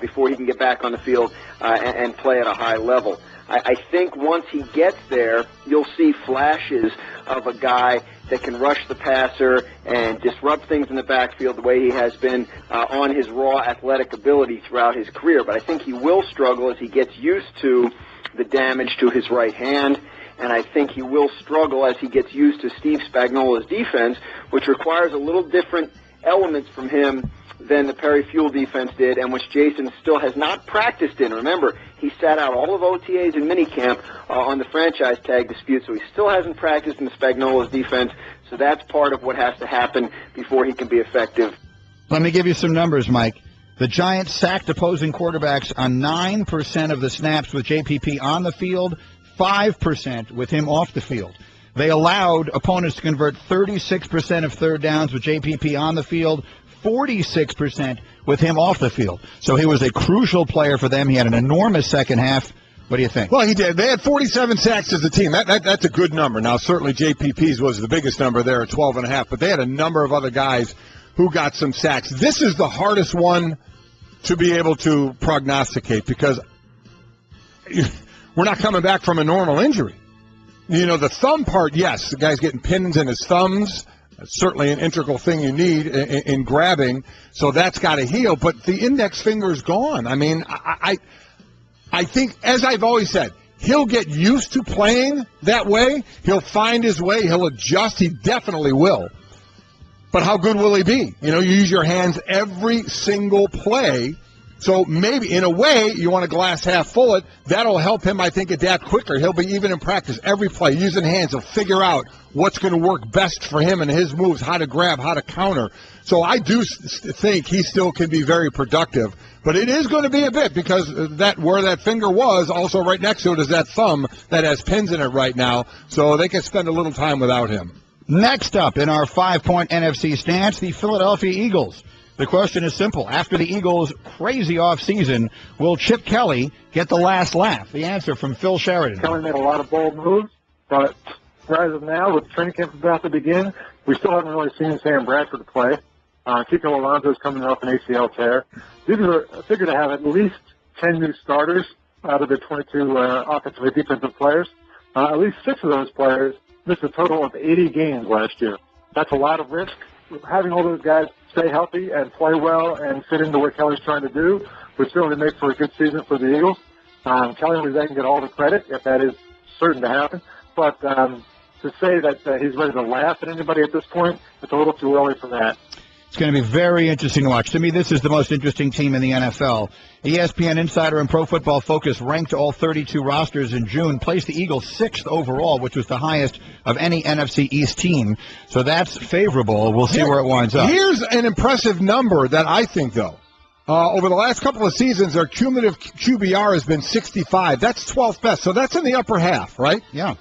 before he can get back on the field and play at a high level. I think once he gets there, you'll see flashes of a guy that can rush the passer and disrupt things in the backfield the way he has been on his raw athletic ability throughout his career. But I think he will struggle as he gets used to the damage to his right hand, and I think he will struggle as he gets used to Steve Spagnuolo's defense, which requires a little different elements from him than the Perry Fuel defense did, and which Jason still has not practiced in. Remember, he sat out all of OTAs and minicamp on the franchise tag dispute, so he still hasn't practiced in Spagnuolo's defense, so that's part of what has to happen before he can be effective. Let me give you some numbers, Mike. The Giants sacked opposing quarterbacks on 9% of the snaps with JPP on the field, 5% with him off the field. They allowed opponents to convert 36% of third downs with JPP on the field, 46% with him off the field. So he was a crucial player for them. He had an enormous second half. What do you think? Well, he did. They had 47 sacks as a team. That's a good number. Now, certainly JPP's was the biggest number there at 12.5, but they had a number of other guys who got some sacks. This is the hardest one to be able to prognosticate because we're not coming back from a normal injury. You know, the thumb part, yes, the guy's getting pins in his thumbs. That's certainly an integral thing you need in grabbing, so that's got to heal. But the index finger's gone. I mean, I think, as I've always said, he'll get used to playing that way. He'll find his way. He'll adjust. He definitely will. But how good will he be? You know, you use your hands every single play. So maybe, in a way, you want a glass half full. That'll help him, I think, adapt quicker. He'll be, even in practice, every play, using hands, he'll figure out what's going to work best for him and his moves, how to grab, how to counter. So I do think he still can be very productive. But it is going to be a bit because where that finger was, also right next to it is that thumb that has pins in it right now. So they can spend a little time without him. Next up in our 5-point NFC stance, the Philadelphia Eagles. The question is simple. After the Eagles' crazy offseason, will Chip Kelly get the last laugh? The answer from Phil Sheridan. Kelly made a lot of bold moves, but as of now, with training camp about to begin, we still haven't really seen Sam Bradford play. Kiko Alonso's coming off an ACL tear. These are figured to have at least 10 new starters out of the 22 offensive and defensive players. At least 6 of those players missed a total of 80 games last year. That's a lot of risk. Having all those guys stay healthy and play well and fit into what Kelly's trying to do would certainly make for a good season for the Eagles. Kelly only they can get all the credit if that is certain to happen. But to say that he's ready to laugh at anybody at this point, it's a little too early for that. It's going to be very interesting to watch. To me, this is the most interesting team in the NFL. ESPN Insider and Pro Football Focus ranked all 32 rosters in June, placed the Eagles 6th overall, which was the highest of any NFC East team. So that's favorable. We'll see where it winds up. Here's an impressive number that I think, though. Over the last couple of seasons, their cumulative QBR has been 65. That's 12th best. So that's in the upper half, right? Yeah.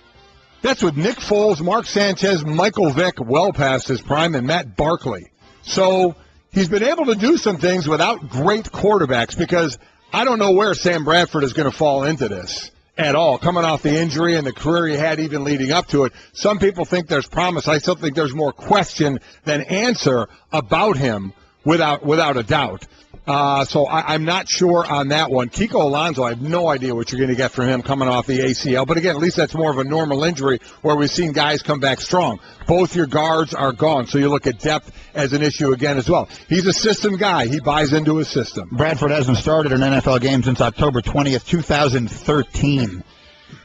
That's with Nick Foles, Mark Sanchez, Michael Vick, well past his prime, and Matt Barkley. So he's been able to do some things without great quarterbacks because I don't know where Sam Bradford is going to fall into this at all, coming off the injury and the career he had even leading up to it. Some people think there's promise. I still think there's more question than answer about him without a doubt. So I'm not sure on that one. Kiko Alonso, I have no idea what you're going to get from him coming off the ACL. But again, at least that's more of a normal injury where we've seen guys come back strong. Both your guards are gone, so you look at depth as an issue again as well. He's a system guy. He buys into his system. Bradford hasn't started an NFL game since October 20th, 2013.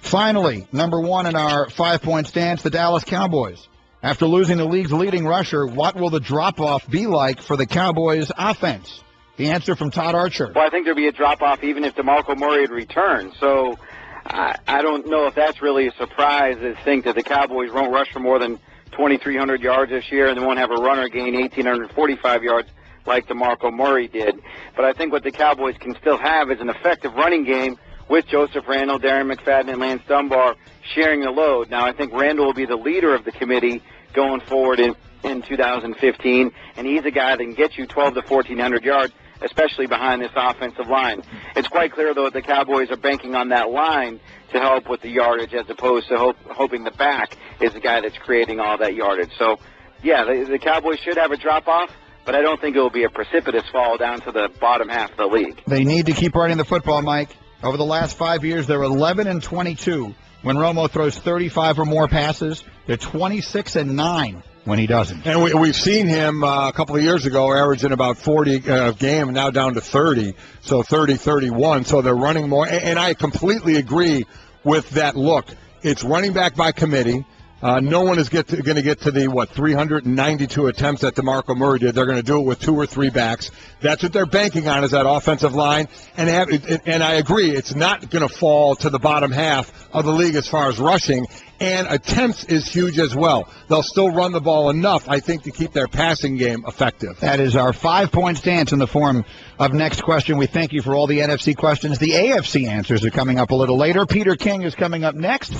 Finally, number 1 in our 5-point stance, the Dallas Cowboys. After losing the league's leading rusher, what will the drop-off be like for the Cowboys' offense? The answer from Todd Archer. Well, I think there'd be a drop-off even if DeMarco Murray had returned. So I don't know if that's really a surprise to think that the Cowboys won't rush for more than 2,300 yards this year and they won't have a runner gain 1,845 yards like DeMarco Murray did. But I think what the Cowboys can still have is an effective running game with Joseph Randle, Darren McFadden, and Lance Dunbar sharing the load. Now, I think Randle will be the leader of the committee going forward in 2015, and he's a guy that can get you 1,200 to 1,400 yards, especially behind this offensive line. It's quite clear, though, that the Cowboys are banking on that line to help with the yardage as opposed to hoping the back is the guy that's creating all that yardage. So, yeah, the Cowboys should have a drop-off, but I don't think it will be a precipitous fall down to the bottom half of the league. They need to keep running the football, Mike. Over the last 5 years, they're 11-22 when Romo throws 35 or more passes. They're 26-9 when he doesn't. And we've seen him a couple of years ago averaging about 40 a game, now down to 30, so 30-31. So they're running more. And I completely agree with that look. It's running back by committee. No one is going to get to the, 392 attempts that DeMarco Murray did. They're going to do it with 2 or 3 backs. That's what they're banking on, is that offensive line. And I agree, it's not going to fall to the bottom half of the league as far as rushing. And attempts is huge as well. They'll still run the ball enough, I think, to keep their passing game effective. That is our 5-point stance in the form of next question. We thank you for all the NFC questions. The AFC answers are coming up a little later. Peter King is coming up next.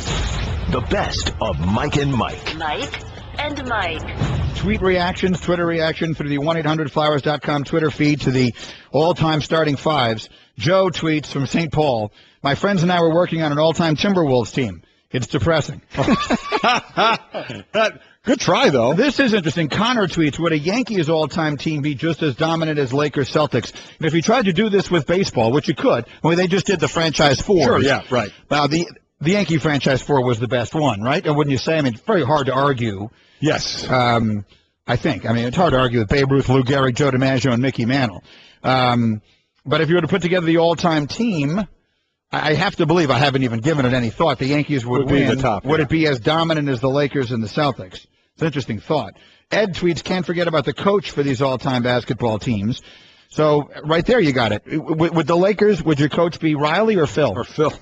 The best of Mike and Mike. Mike and Mike. Tweet reactions, Twitter reaction through the 1-800-Flowers.com Twitter feed to the all-time starting fives. Joe tweets from St. Paul, my friends and I were working on an all-time Timberwolves team. It's depressing. Good try, though. This is interesting. Connor tweets, would a Yankees all-time team be just as dominant as Lakers Celtics? And if you tried to do this with baseball, which you could, they just did the franchise four. Sure, yeah, right. Now, the Yankee franchise four was the best one, right? And wouldn't you say? I mean, it's very hard to argue. Yes. I think. I mean, it's hard to argue with Babe Ruth, Lou Gehrig, Joe DiMaggio, and Mickey Mantle. But if you were to put together the all-time team, I have to believe, I haven't even given it any thought, the Yankees would win. Be the top, would it be as dominant as the Lakers and the Celtics? It's an interesting thought. Ed tweets, can't forget about the coach for these all-time basketball teams. So right there you got it. With the Lakers, would your coach be Riley or Phil? Or Phil.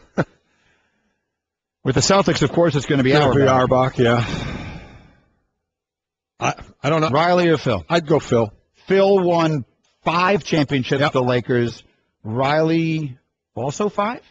With the Celtics, of course, it's going to be Auerbach, yeah. I don't know. Riley or Phil? I'd go Phil. Phil won 5 championships with the Lakers. Riley also 5?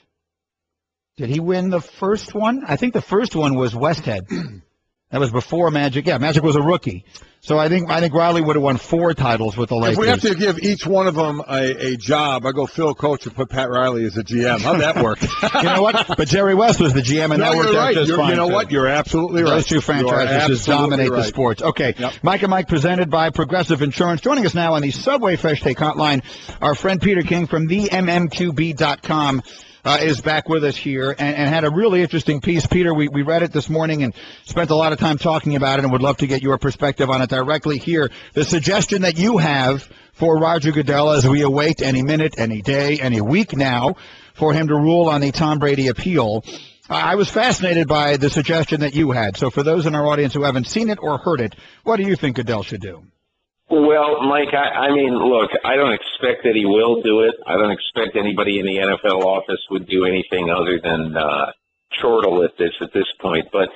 Did he win the first one? I think the first one was Westhead. That was before Magic. Yeah, Magic was a rookie. So I think Riley would have won 4 titles with the Lakers. If we have to give each one of them a job, I go Phil coach and put Pat Riley as a GM. How'd that work? You know what? But Jerry West was the GM, and that worked out just fine. You know what? You're absolutely right. Those 2 franchises just dominate the sports. Okay, yep. Mike and Mike presented by Progressive Insurance. Joining us now on the Subway Fresh Take Hotline, our friend Peter King from themmqb.com. Is back with us here and had a really interesting piece. Peter, we read it this morning and spent a lot of time talking about it and would love to get your perspective on it directly here. The suggestion that you have for Roger Goodell as we await any minute, any day, any week now for him to rule on the Tom Brady appeal. I was fascinated by the suggestion that you had. So for those in our audience who haven't seen it or heard it, what do you think Goodell should do? Well, Mike, I mean, look, I don't expect that he will do it. I don't expect anybody in the NFL office would do anything other than chortle at this point. But,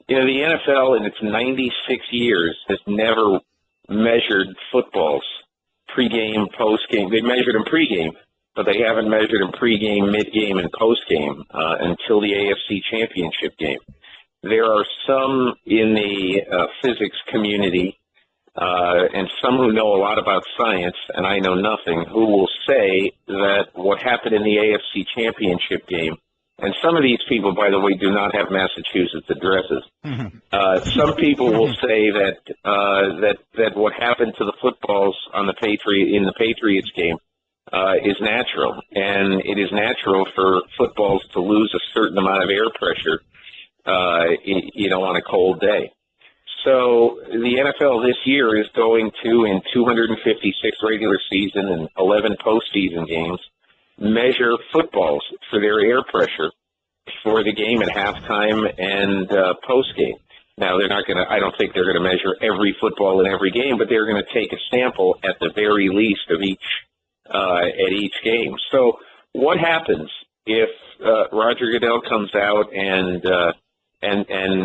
the NFL in its 96 years has never measured footballs pregame, postgame. They measured them pregame, but they haven't measured them pregame, midgame, and postgame until the AFC Championship game. There are some in the physics community and some who know a lot about science, and I know nothing, who will say that what happened in the AFC Championship game, and some of these people, by the way, do not have Massachusetts addresses. Some people will say that what happened to the footballs on the Patriots game is natural, and it is natural for footballs to lose a certain amount of air pressure, on a cold day. So the NFL this year is going to, in 256 regular season and 11 postseason games, measure footballs for their air pressure for the game at halftime and postgame. Now, I don't think they're going to measure every football in every game, but they're going to take a sample at the very least of at each game. So what happens if Roger Goodell comes out and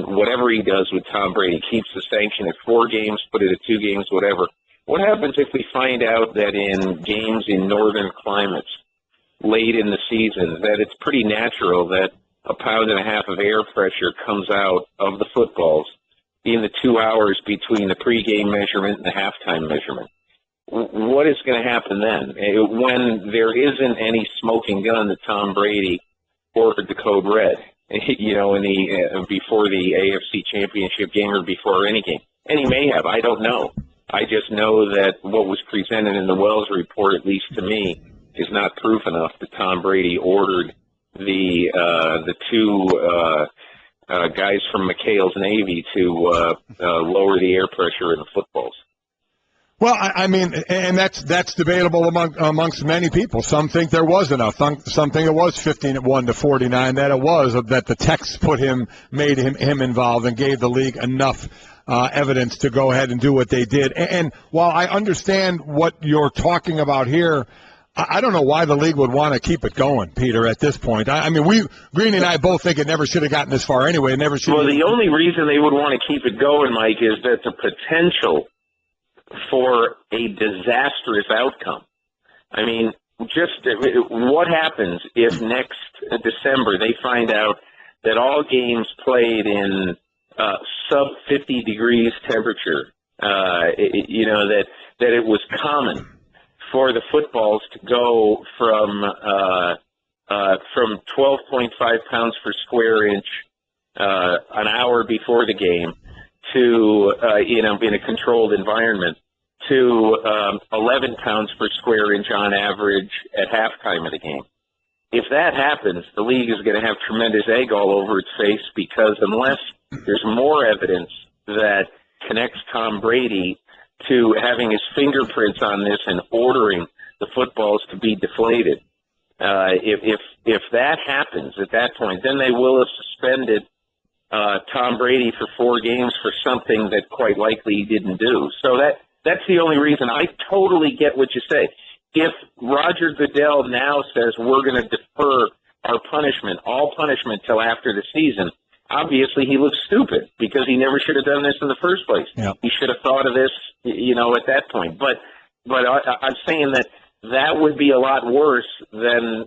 whatever he does with Tom Brady, keeps the sanction at 4 games, put it at 2 games, whatever. What happens if we find out that in games in northern climates late in the season, that it's pretty natural that 1.5 pounds of air pressure comes out of the footballs in the 2 hours between the pregame measurement and the halftime measurement? What is going to happen then? When there isn't any smoking gun that Tom Brady ordered the code red, before the AFC Championship game or before any game. And he may have. I don't know. I just know that what was presented in the Wells report, at least to me, is not proof enough that Tom Brady ordered the 2 guys from McHale's Navy to lower the air pressure in the footballs. Well, I mean, and that's debatable amongst many people. Some think there was enough. Some think it was 15-1 to 49. That it was that the text made him involved and gave the league enough evidence to go ahead and do what they did. And while I understand what you're talking about here, I don't know why the league would want to keep it going, Peter, at this point. I mean, Greeny and I both think it never should have gotten this far anyway. Well, the only reason they would want to keep it going, Mike, is that the potential for a disastrous outcome. I mean, just what happens if next December they find out that all games played in sub 50 degrees temperature, that it was common for the footballs to go from 12.5 pounds per square inch an hour before the game to in a controlled environment to 11 pounds per square inch on average at halftime of the game. If that happens, the league is going to have tremendous egg all over its face, because unless there's more evidence that connects Tom Brady to having his fingerprints on this and ordering the footballs to be deflated, if that happens at that point, then they will have suspended Tom Brady for 4 games for something that quite likely he didn't do. So that's the only reason. I totally get what you say. If Roger Goodell now says we're going to defer our punishment, all punishment, till after the season, obviously he looks stupid, because he never should have done this in the first place. Yep. He should have thought of this, at that point. But I'm saying that would be a lot worse than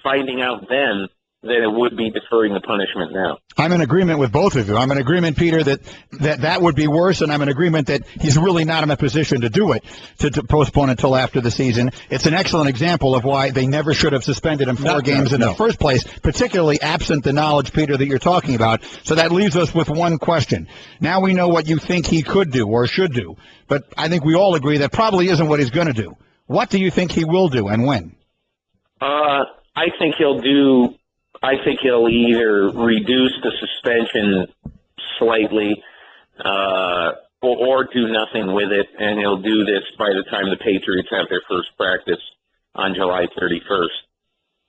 finding out then than it would be deferring the punishment now. I'm in agreement with both of you. I'm in agreement, Peter, that would be worse, and I'm in agreement that he's really not in a position to do it, to postpone until after the season. It's an excellent example of why they never should have suspended him 4 games in the first place, particularly absent the knowledge, Peter, that you're talking about. So that leaves us with one question. Now we know what you think he could do or should do, but I think we all agree that probably isn't what he's going to do. What do you think he will do, and when? I think he'll either reduce the suspension slightly or do nothing with it, and he'll do this by the time the Patriots have their first practice on July 31st.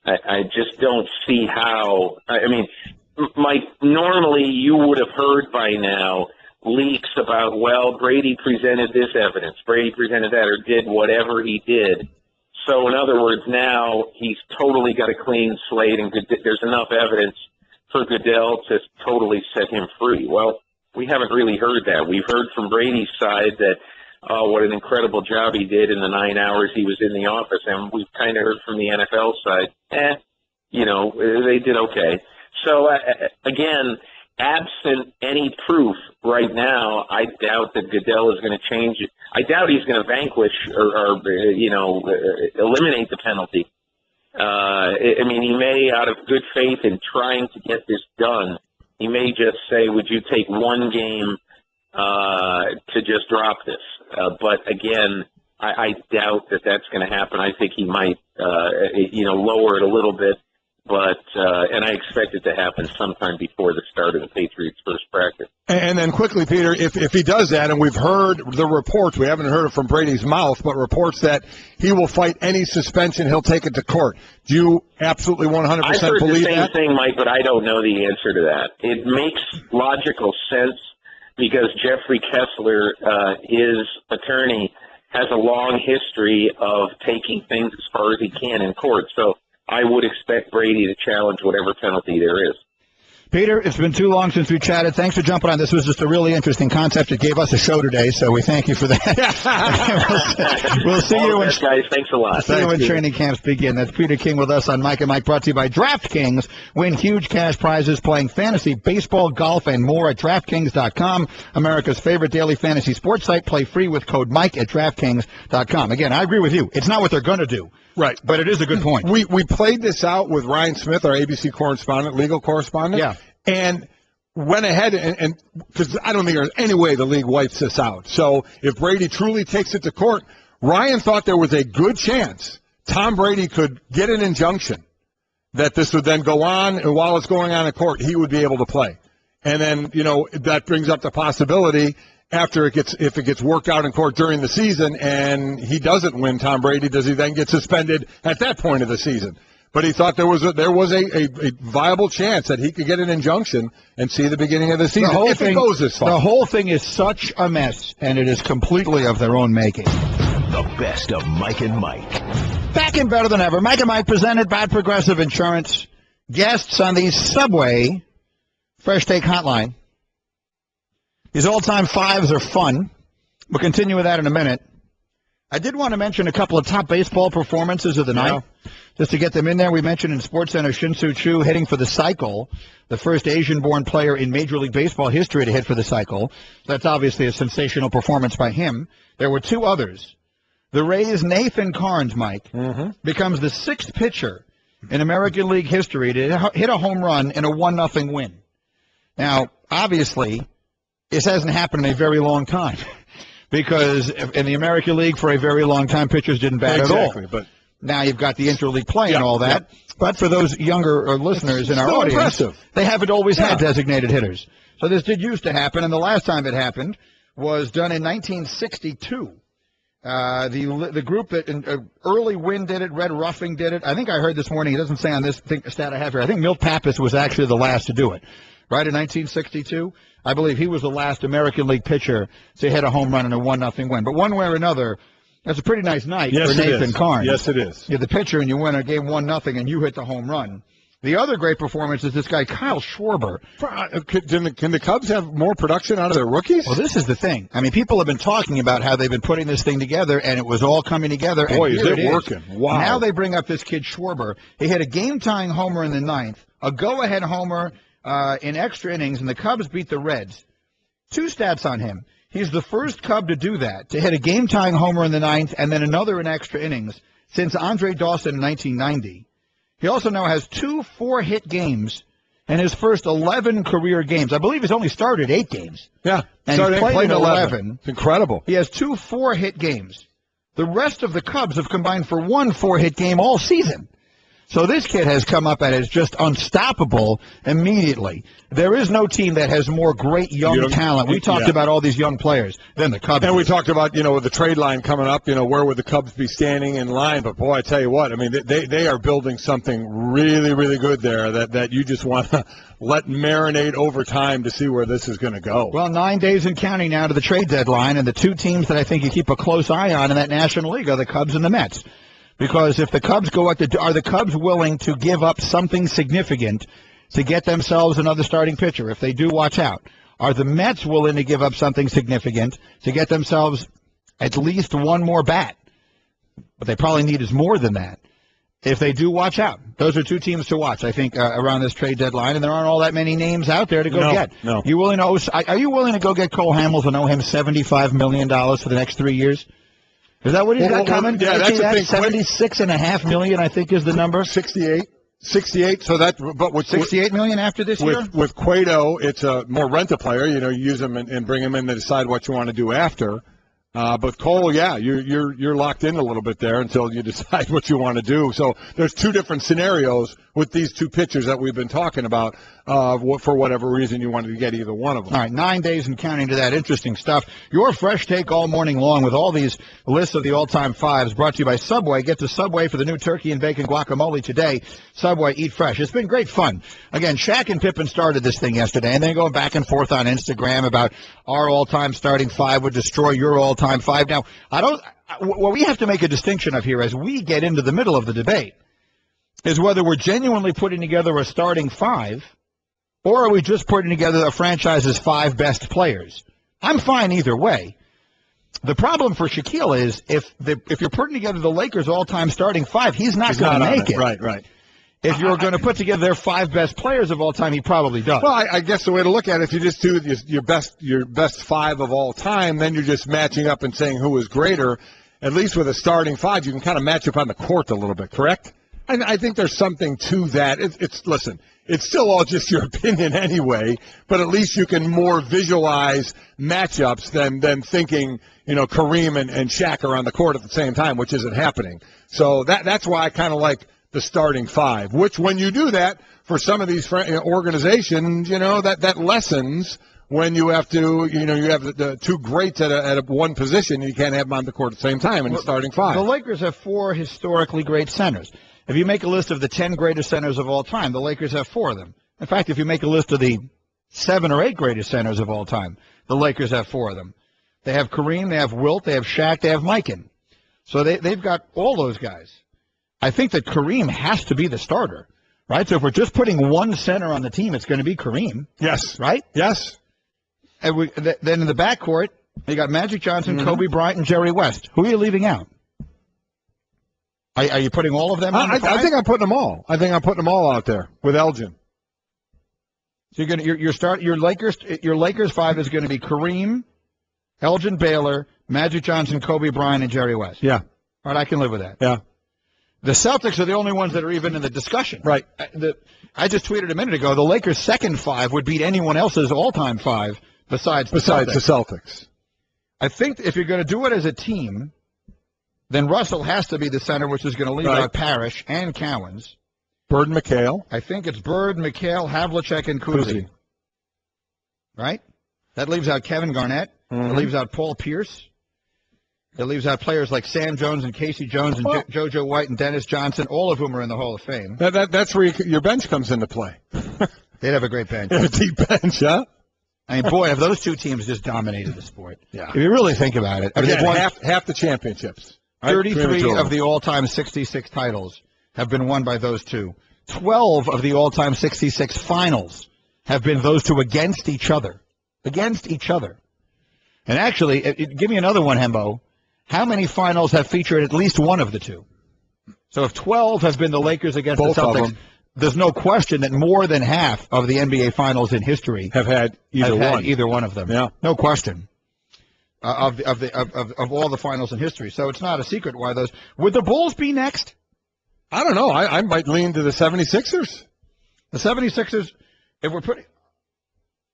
I just don't see how. I mean, Mike, normally you would have heard by now leaks about, well, Brady presented this evidence, Brady presented that, or did whatever he did. So, in other words, now he's totally got a clean slate, and there's enough evidence for Goodell to totally set him free. Well, we haven't really heard that. We've heard from Brady's side that, what an incredible job he did in the 9 hours he was in the office, and we've kind of heard from the NFL side, they did okay. So, again, absent any proof right now, I doubt that Goodell is going to change it. I doubt he's going to vanquish or eliminate the penalty. I mean, he may, out of good faith in trying to get this done, he may just say, would you take 1 game to just drop this? But again, I doubt that that's going to happen. I think he might, lower it a little bit. But and I expect it to happen sometime before the start of the Patriots' first practice. And then quickly, Peter, if he does that, and we've heard the reports, we haven't heard it from Brady's mouth, but reports that he will fight any suspension, he'll take it to court. Do you absolutely 100% believe that? I've heard the same thing, Mike, but I don't know the answer to that. It makes logical sense because Jeffrey Kessler, his attorney, has a long history of taking things as far as he can in court. So I would expect Brady to challenge whatever penalty there is. Peter, it's been too long since we chatted. Thanks for jumping on. This was just a really interesting concept. It gave us a show today, so we thank you for that. We'll see you when, guys. Thanks a lot. See you when training camps begin. That's Peter King with us on Mike and Mike, brought to you by DraftKings. Win huge cash prizes playing fantasy, baseball, golf, and more at DraftKings.com. America's favorite daily fantasy sports site. Play free with code Mike at DraftKings.com. Again, I agree with you. It's not what they're going to do. Right. But it is a good point. We played this out with Ryan Smith, our ABC correspondent, legal correspondent. Yeah. And went ahead and because I don't think there's any way the league wipes this out. So if Brady truly takes it to court, Ryan thought there was a good chance Tom Brady could get an injunction that this would then go on, and while it's going on in court, he would be able to play. And then, that brings up the possibility if it gets worked out in court during the season and he doesn't win, Tom Brady, does he then get suspended at that point of the season? But he thought there was a viable chance that he could get an injunction and see the beginning of the season it goes this far. The whole thing is such a mess, and it is completely of their own making. The best of Mike and Mike. Back in better than ever. Mike and Mike presented by Progressive Insurance. Guests on the Subway Fresh Take Hotline. These all-time fives are fun. We'll continue with that in a minute. I did want to mention a couple of top baseball performances of the night, just to get them in there. We mentioned in SportsCenter Shin-Soo Choo hitting for the cycle, the first Asian-born player in Major League Baseball history to hit for the cycle. That's obviously a sensational performance by him. There were two others. The Rays' Nathan Karns, Mike, becomes the sixth pitcher in American League history to hit a home run in a 1-0 win. Now, obviously, this hasn't happened in a very long time. Because in the American League, for a very long time, pitchers didn't bat at all. But now you've got the interleague play and all that. But for those younger listeners in our audience, they haven't always had designated hitters. So this did used to happen, and the last time it happened was done in 1962. The group that Early Wynn did it, Red Ruffing did it. I think I heard this morning, it doesn't say on this stat I have here, I think Milt Pappas was actually the last to do it. Right, in 1962? I believe he was the last American League pitcher to hit a home run in a 1-0 win. But one way or another, that's a pretty nice night for Nathan Karns. Yes, it is. You're the pitcher and you win a game 1-0 and you hit the home run. The other great performance is this guy, Kyle Schwarber. Can the Cubs have more production out of their rookies? Well, this is the thing. I mean, people have been talking about how they've been putting this thing together, and it was all coming together. Boy, and is it working. Wow. Now they bring up this kid, Schwarber. He hit a game-tying homer in the ninth, a go-ahead homer in extra innings, and the Cubs beat the Reds. Two stats on him. He's the first Cub to do that, to hit a game-tying homer in the ninth and then another in extra innings since Andre Dawson in 1990. He also now has 2 4-hit games in his first 11 career games. I believe he's only started 8 games. Yeah, and he's played in 11. It's incredible. He has 2 4-hit games. The rest of the Cubs have combined for 1 4-hit game all season. So this kid has come up and is just unstoppable immediately. There is no team that has more great young talent. We talked about all these young players than the Cubs. And we talked about, with the trade line coming up, where would the Cubs be standing in line? But, boy, I tell you what, I mean, they are building something really, really good there that you just want to let marinate over time to see where this is going to go. Well, 9 days and counting now to the trade deadline, and the two teams that I think you keep a close eye on in that National League are the Cubs and the Mets. Because if the Cubs are the Cubs willing to give up something significant to get themselves another starting pitcher? If they do, watch out. Are the Mets willing to give up something significant to get themselves at least one more bat? What they probably need is more than that. If they do, watch out. Those are two teams to watch, I think, around this trade deadline, and there aren't all that many names out there to go get. No. Are you willing to go get Cole Hamels and owe him $75 million for the next 3 years? Is that what he's got coming? Yeah, that's the thing. $76.5 million, I think, is the number. 68. So but with $68 million after this year. With Cueto, it's a more rent a player. You use him and bring him in to decide what you want to do after. But Cole, you're locked in a little bit there until you decide what you want to do. So there's two different scenarios with these two pitchers that we've been talking about. For whatever reason you wanted to get either one of them. All right, 9 days and counting to that. Interesting stuff. Your fresh take all morning long with all these lists of the all-time fives brought to you by Subway. Get to Subway for the new turkey and bacon guacamole today. Subway, eat fresh. It's been great fun. Again, Shaq and Pippen started this thing yesterday, and they're going back and forth on Instagram about our all-time starting five would destroy your all-time five. Now, what we have to make a distinction of here as we get into the middle of the debate is whether we're genuinely putting together a starting five or are we just putting together a franchise's 5 best players? I'm fine either way. The problem for Shaquille is if you're putting together the Lakers' all-time starting five, he's not going to make it. Right. If you're going to put together their 5 best players of all time, he probably does. Well, I guess the way to look at it, if you just do your best 5 of all time, then you're just matching up and saying who is greater. At least with a starting 5, you can kind of match up on the court a little bit, correct? And I think there's something to that. Listen, it's still all just your opinion anyway, but at least you can more visualize matchups than thinking, Kareem and Shaq are on the court at the same time, which isn't happening. So that's why I kind of like the starting 5, which when you do that, for some of these organizations, that lessens when you have to, you have the two greats at one position, you can't have them on the court at the same time in the starting five. The Lakers have 4 historically great centers. If you make a list of the 10 greatest centers of all time, the Lakers have 4 of them. In fact, if you make a list of the 7 or 8 greatest centers of all time, the Lakers have 4 of them. They have Kareem, they have Wilt, they have Shaq, they have Mikan. So they've got all those guys. I think that Kareem has to be the starter, right? So if we're just putting one center on the team, it's going to be Kareem. Yes. Right? Yes. And then in the backcourt, you got Magic Johnson, Kobe Bryant, and Jerry West. Who are you leaving out? Are you putting all of them on the five? I think I'm putting them all. I think I'm putting them all out there with Elgin. So your Lakers 5 is going to be Kareem, Elgin Baylor, Magic Johnson, Kobe Bryant, and Jerry West. Yeah. All right, I can live with that. Yeah. The Celtics are the only ones that are even in the discussion. Right. I just tweeted a minute ago, the Lakers' second 5 would beat anyone else's all-time 5 besides the Celtics. I think if you're going to do it as a team, then Russell has to be the center, which is going to leave out Parrish and Cowens. Bird, McHale. I think it's Bird, McHale, Havlicek, and Kuzi. Right? That leaves out Kevin Garnett. It leaves out Paul Pierce. It leaves out players like Sam Jones and Casey Jones and JoJo White and Dennis Johnson, all of whom are in the Hall of Fame. That's where your bench comes into play. They'd have a great bench. A deep bench, huh? I mean, boy, have those two teams just dominated the sport. Yeah. If you really think about it. They've won half the championships. 33 of the all-time 66 titles have been won by those two. 12 of the all-time 66 finals have been those two against each other. Against each other. And actually, give me another one, Hembo. How many finals have featured at least one of the two? So if 12 have been the Lakers against both the Celtics, there's no question that more than half of the NBA finals in history have had either one of them. Yeah. No question. Of all the finals in history. So it's not a secret why those. Would the Bulls be next? I don't know. I might lean to the 76ers. The 76ers, if we're putting.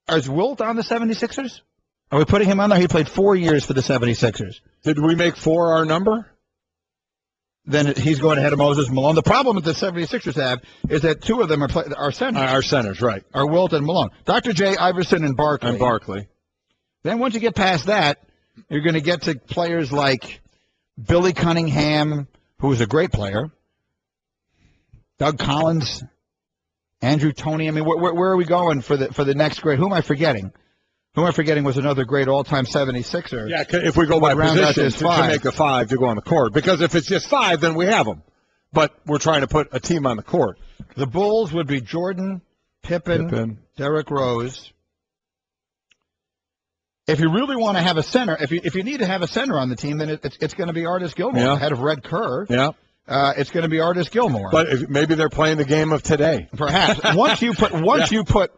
Is Wilt on the 76ers? Are we putting him on there? He played 4 years for the 76ers. Did we make 4 our number? Then he's going ahead of Moses Malone. The problem that the 76ers have is that 2 of them are centers. Our centers, right. Are Wilt and Malone. Dr. J, Iverson, and Barkley. Then once you get past that, you're going to get to players like Billy Cunningham, who was a great player, Doug Collins, Andrew Toney. I mean, where are we going for the next grade? Who am I forgetting? Who am I forgetting was another great all-time 76er? Yeah, if we go by position to make a 5 to go on the court. Because if it's just 5, then we have them. But we're trying to put a team on the court. The Bulls would be Jordan, Pippen. Derrick Rose. If you really want to have a center, if you need to have a center on the team, then it's going to be Artis Gilmore, ahead of Red Kerr. Yeah. It's going to be Artis Gilmore. But maybe they're playing the game of today. Perhaps. Once you put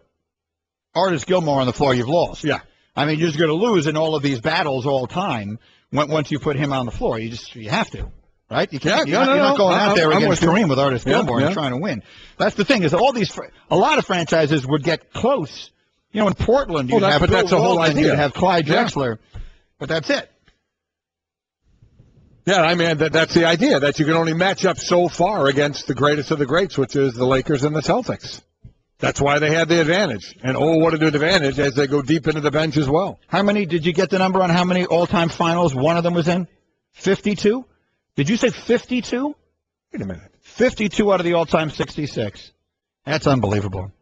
Artis Gilmore on the floor, you've lost. Yeah. I mean, you're just going to lose in all of these battles all time once you put him on the floor. You have to. Right? You can't, you're not going out there against Kareem with Artis Gilmore and trying to win. That's the thing, is a lot of franchises would get close. You know, in Portland, you'd have that's the whole idea. You'd have Clyde Drexler, but that's it. Yeah, I mean, that's the idea, that you can only match up so far against the greatest of the greats, which is the Lakers and the Celtics. That's why they had the advantage. And, what an advantage as they go deep into the bench as well. How many, did you get the number on how many all-time finals one of them was in? 52? Did you say 52? Wait a minute. 52 out of the all-time 66. That's unbelievable.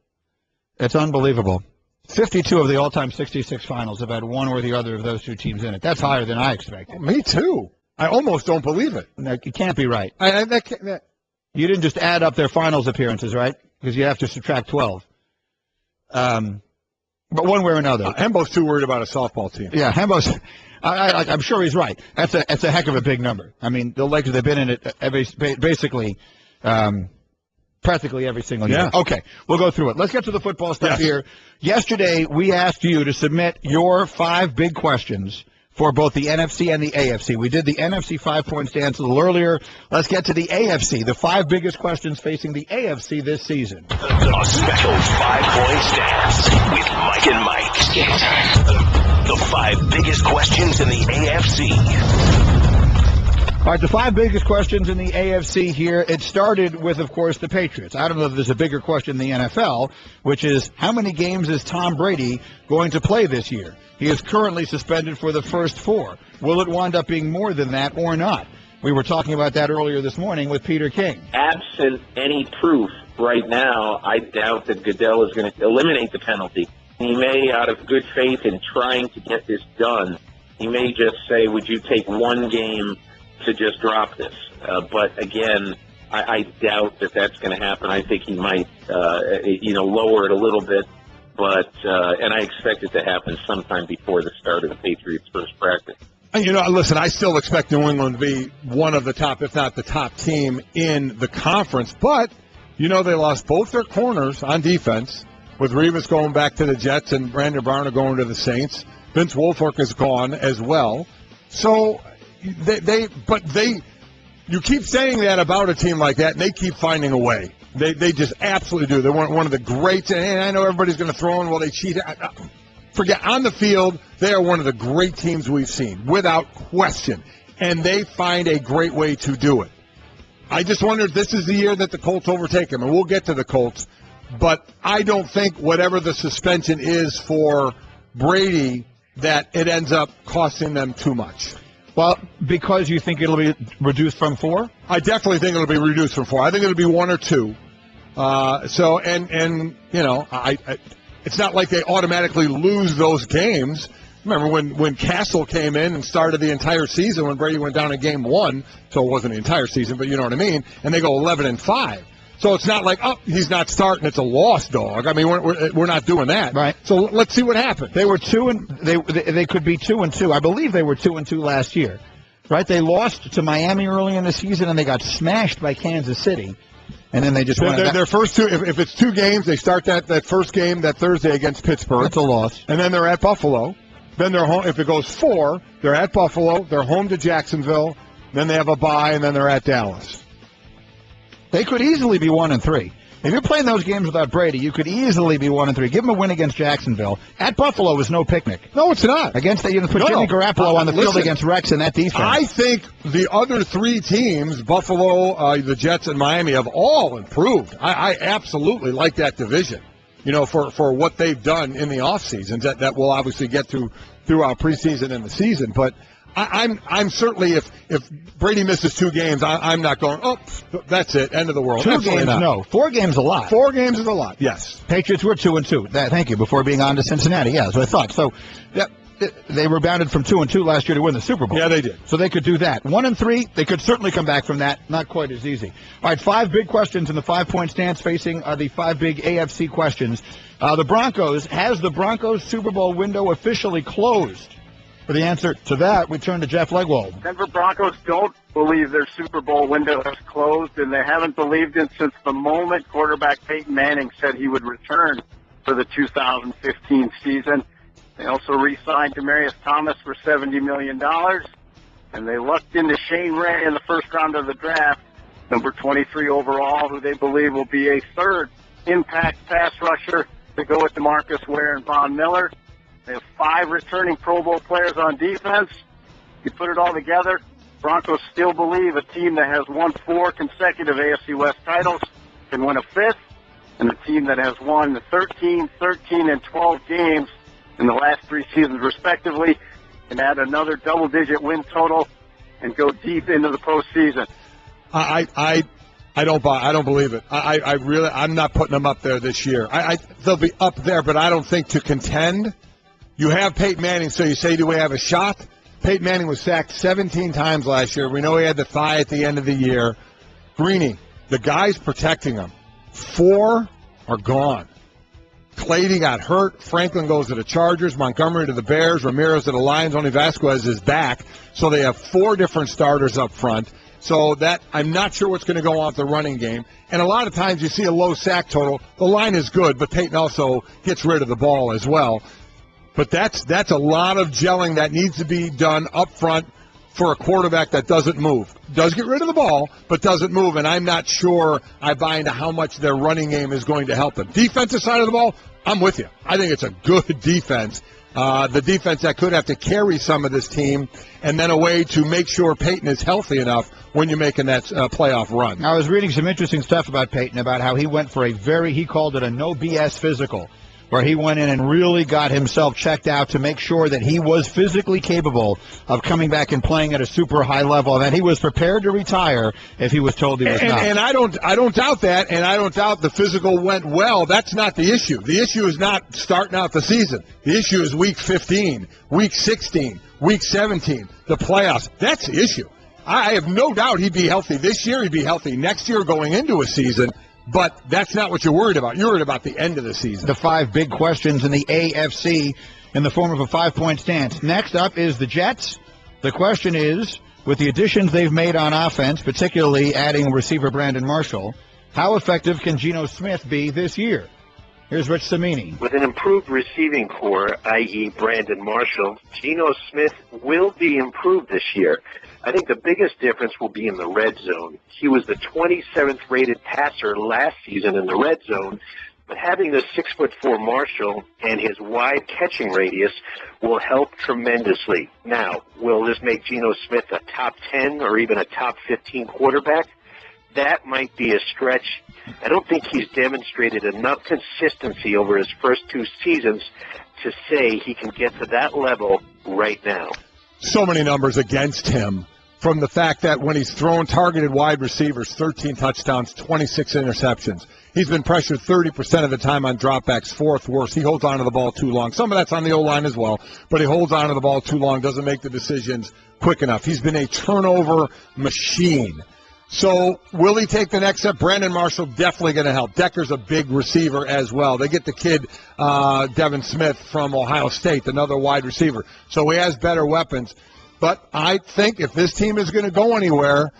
It's unbelievable. 52 of the all-time 66 finals have had one or the other of those two teams in it. That's higher than I expected. Me too. I almost don't believe it. No, it can't be right. You didn't just add up their finals appearances, right? Because you have to subtract 12. But one way or another. Hembo's too worried about a softball team. Yeah, Hembo's. I'm sure he's right. That's a heck of a big number. I mean, the Lakers, they've been in it basically practically every single year. Yeah. Okay, we'll go through it. Let's get to the football stuff here. Yesterday, we asked you to submit your 5 big questions for both the NFC and the AFC. We did the NFC 5-point stance a little earlier. Let's get to the AFC, the 5 biggest questions facing the AFC this season. A special 5-point stance with Mike and Mike. It's game time. The 5 biggest questions in the AFC. All right, the 5 biggest questions in the AFC here. It started with, of course, the Patriots. I don't know if there's a bigger question in the NFL, which is how many games is Tom Brady going to play this year? He is currently suspended for the first 4. Will it wind up being more than that or not? We were talking about that earlier this morning with Peter King. Absent any proof right now, I doubt that Goodell is going to eliminate the penalty. He may, out of good faith in trying to get this done, he may just say, would you take one game to just drop this? But again, I doubt that that's going to happen. I think he might, lower it a little bit, but and I expect it to happen sometime before the start of the Patriots' first practice. Listen, I still expect New England to be one of the top, if not the top team in the conference, but, they lost both their corners on defense, with Revis going back to the Jets and Brandon Brown going to the Saints. Vince Wilfork is gone as well. So you keep saying that about a team like that, and they keep finding a way. They just absolutely do. They weren't one of the greats, and I know everybody's going to throw in, well, they cheated. Forget, on the field, they are one of the great teams we've seen, without question, and they find a great way to do it. I just wonder if this is the year that the Colts overtake them, and we'll get to the Colts, but I don't think whatever the suspension is for Brady, that it ends up costing them too much. Well, because you think it'll be reduced from 4? I definitely think it'll be reduced from 4. I think it'll be 1 or 2. It's not like they automatically lose those games. Remember when Castle came in and started the entire season when Brady went down in game 1, so it wasn't the entire season, but you know what I mean, and they go 11-5. So it's not like, he's not starting, it's a lost dog. I mean, we're not doing that. Right. So let's see what happens. They were 2-2. They could be 2-2. I believe they were 2-2 last year. Right? They lost to Miami early in the season, and they got smashed by Kansas City. And then they just won. Their first 2, if it's 2 games, they start that first game that Thursday against Pittsburgh. That's a loss. And then they're at Buffalo. Then they're home. If it goes 4, they're at Buffalo. They're home to Jacksonville. Then they have a bye, and then they're at Dallas. They could easily be 1-3. If you're playing those games without Brady, you could easily be 1-3. Give them a win against Jacksonville. At Buffalo is no picnic. No, it's not. Put Jimmy Garoppolo on the field against Rex and that defense. I think the other 3 teams, Buffalo, the Jets, and Miami, have all improved. I absolutely like that division, for what they've done in the offseason. That we'll obviously get throughout preseason and the season. But I'm certainly, if Brady misses 2 games, I'm not going, that's it, end of the world. 2 games, no. 4 games a lot. 4 games is a lot, yes. Patriots were 2-2. Thank you, before being on to Cincinnati. Yeah, that's what I thought. So, they rebounded from 2-2 last year to win the Super Bowl. Yeah, they did. So they could do that. 1-3, they could certainly come back from that. Not quite as easy. All right, 5 big questions in the 5-point stance facing the 5 big AFC questions. The Broncos, has the Broncos Super Bowl window officially closed? For the answer to that, we turn to Jeff Legwold. Denver Broncos don't believe their Super Bowl window has closed, and they haven't believed it since the moment quarterback Peyton Manning said he would return for the 2015 season. They also re-signed Demaryius Thomas for $70 million, and they lucked into Shane Ray in the first round of the draft, number 23 overall, who they believe will be a 3rd impact pass rusher to go with DeMarcus Ware and Von Miller. They have 5 returning Pro Bowl players on defense. You put it all together, Broncos still believe a team that has won 4 consecutive AFC West titles can win a 5th, and a team that has won 13, 13, and 12 games in the last 3 seasons respectively can add another double-digit win total and go deep into the postseason. I don't believe it. I'm not putting them up there this year. They'll be up there, but I don't think to contend. You have Peyton Manning, so you say, do we have a shot? Peyton Manning was sacked 17 times last year. We know he had the thigh at the end of the year. Greeny, the guys protecting him, 4 are gone. Clady got hurt. Franklin goes to the Chargers. Montgomery to the Bears. Ramirez to the Lions. Only Vasquez is back. So they have 4 different starters up front. So that I'm not sure what's going to go on with the running game. And a lot of times you see a low sack total. The line is good, but Peyton also gets rid of the ball as well. But that's a lot of gelling that needs to be done up front for a quarterback that doesn't move. Does get rid of the ball, but doesn't move, and I'm not sure I buy into how much their running game is going to help them. Defensive side of the ball, I'm with you. I think it's a good defense. the defense that could have to carry some of this team, and then a way to make sure Peyton is healthy enough when you're making that playoff run. I was reading some interesting stuff about Peyton, about how he went for he called it a no BS physical, where he went in and really got himself checked out to make sure that he was physically capable of coming back and playing at a super high level, and that he was prepared to retire if he was told he was not. And I don't doubt that, and I don't doubt the physical went well. That's not the issue. The issue is not starting out the season. The issue is week 15, week 16, week 17, the playoffs. That's the issue. I have no doubt he'd be healthy this year. He'd be healthy next year going into a season. But that's not what you're worried about. You're worried about the end of the season. The 5 big questions in the AFC in the form of a 5-point stance. Next up is the Jets. The question is, with the additions they've made on offense, particularly adding receiver Brandon Marshall, how effective can Geno Smith be this year? Here's Rich Samini. With an improved receiving core, i.e. Brandon Marshall, Geno Smith will be improved this year. I think the biggest difference will be in the red zone. He was the 27th rated passer last season in the red zone, but having the 6'4" Marshall and his wide catching radius will help tremendously. Now, will this make Geno Smith a top 10 or even a top 15 quarterback? That might be a stretch. I don't think he's demonstrated enough consistency over his first 2 seasons to say he can get to that level right now. So many numbers against him, from the fact that when he's thrown targeted wide receivers, 13 touchdowns, 26 interceptions. He's been pressured 30% of the time on dropbacks, 4th worst. He holds on to the ball too long. Some of that's on the O-line as well, but he holds on to the ball too long, doesn't make the decisions quick enough. He's been a turnover machine. So will he take the next step? Brandon Marshall definitely going to help. Decker's a big receiver as well. They get the kid, Devin Smith from Ohio State, another wide receiver. So he has better weapons. But I think if this team is going to go anywhere,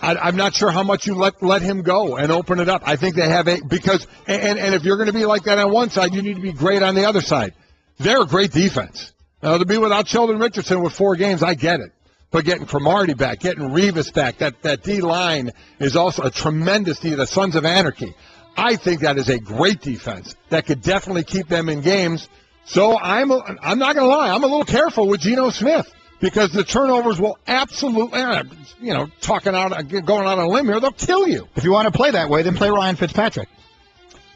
I'm not sure how much you let him go and open it up. I think they have because if you're going to be like that on one side, you need to be great on the other side. They're a great defense. Now, to be without Sheldon Richardson with 4 games, I get it. But getting Cromartie back, getting Revis back, that D-line is also a tremendous D, the Sons of Anarchy. I think that is a great defense that could definitely keep them in games. So I'm not going to lie, I'm a little careful with Geno Smith because the turnovers will absolutely, going out on a limb here, they'll kill you. If you want to play that way, then play Ryan Fitzpatrick.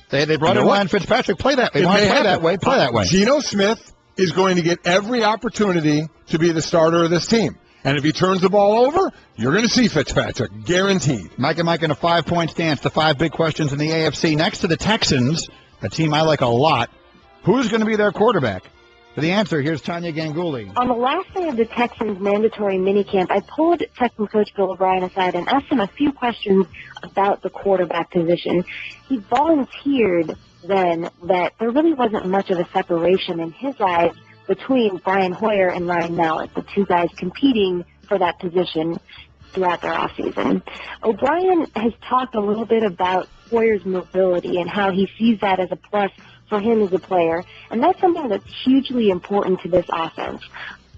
They brought in Ryan Fitzpatrick. Play that way. You want to play that way? Play that way. Geno Smith is going to get every opportunity to be the starter of this team. And if he turns the ball over, you're going to see Fitzpatrick, guaranteed. Mike and Mike in a 5-point stance. The 5 big questions in the AFC. Next to the Texans, a team I like a lot. Who's going to be their quarterback? For the answer, here's Tanya Ganguly. On the last day of the Texans' mandatory minicamp, I pulled Texans coach Bill O'Brien aside and asked him a few questions about the quarterback position. He volunteered then that there really wasn't much of a separation in his eyes between Brian Hoyer and Ryan Mallett, the 2 guys competing for that position throughout their offseason. O'Brien has talked a little bit about Hoyer's mobility and how he sees that as a plus for him as a player, and that's something that's hugely important to this offense.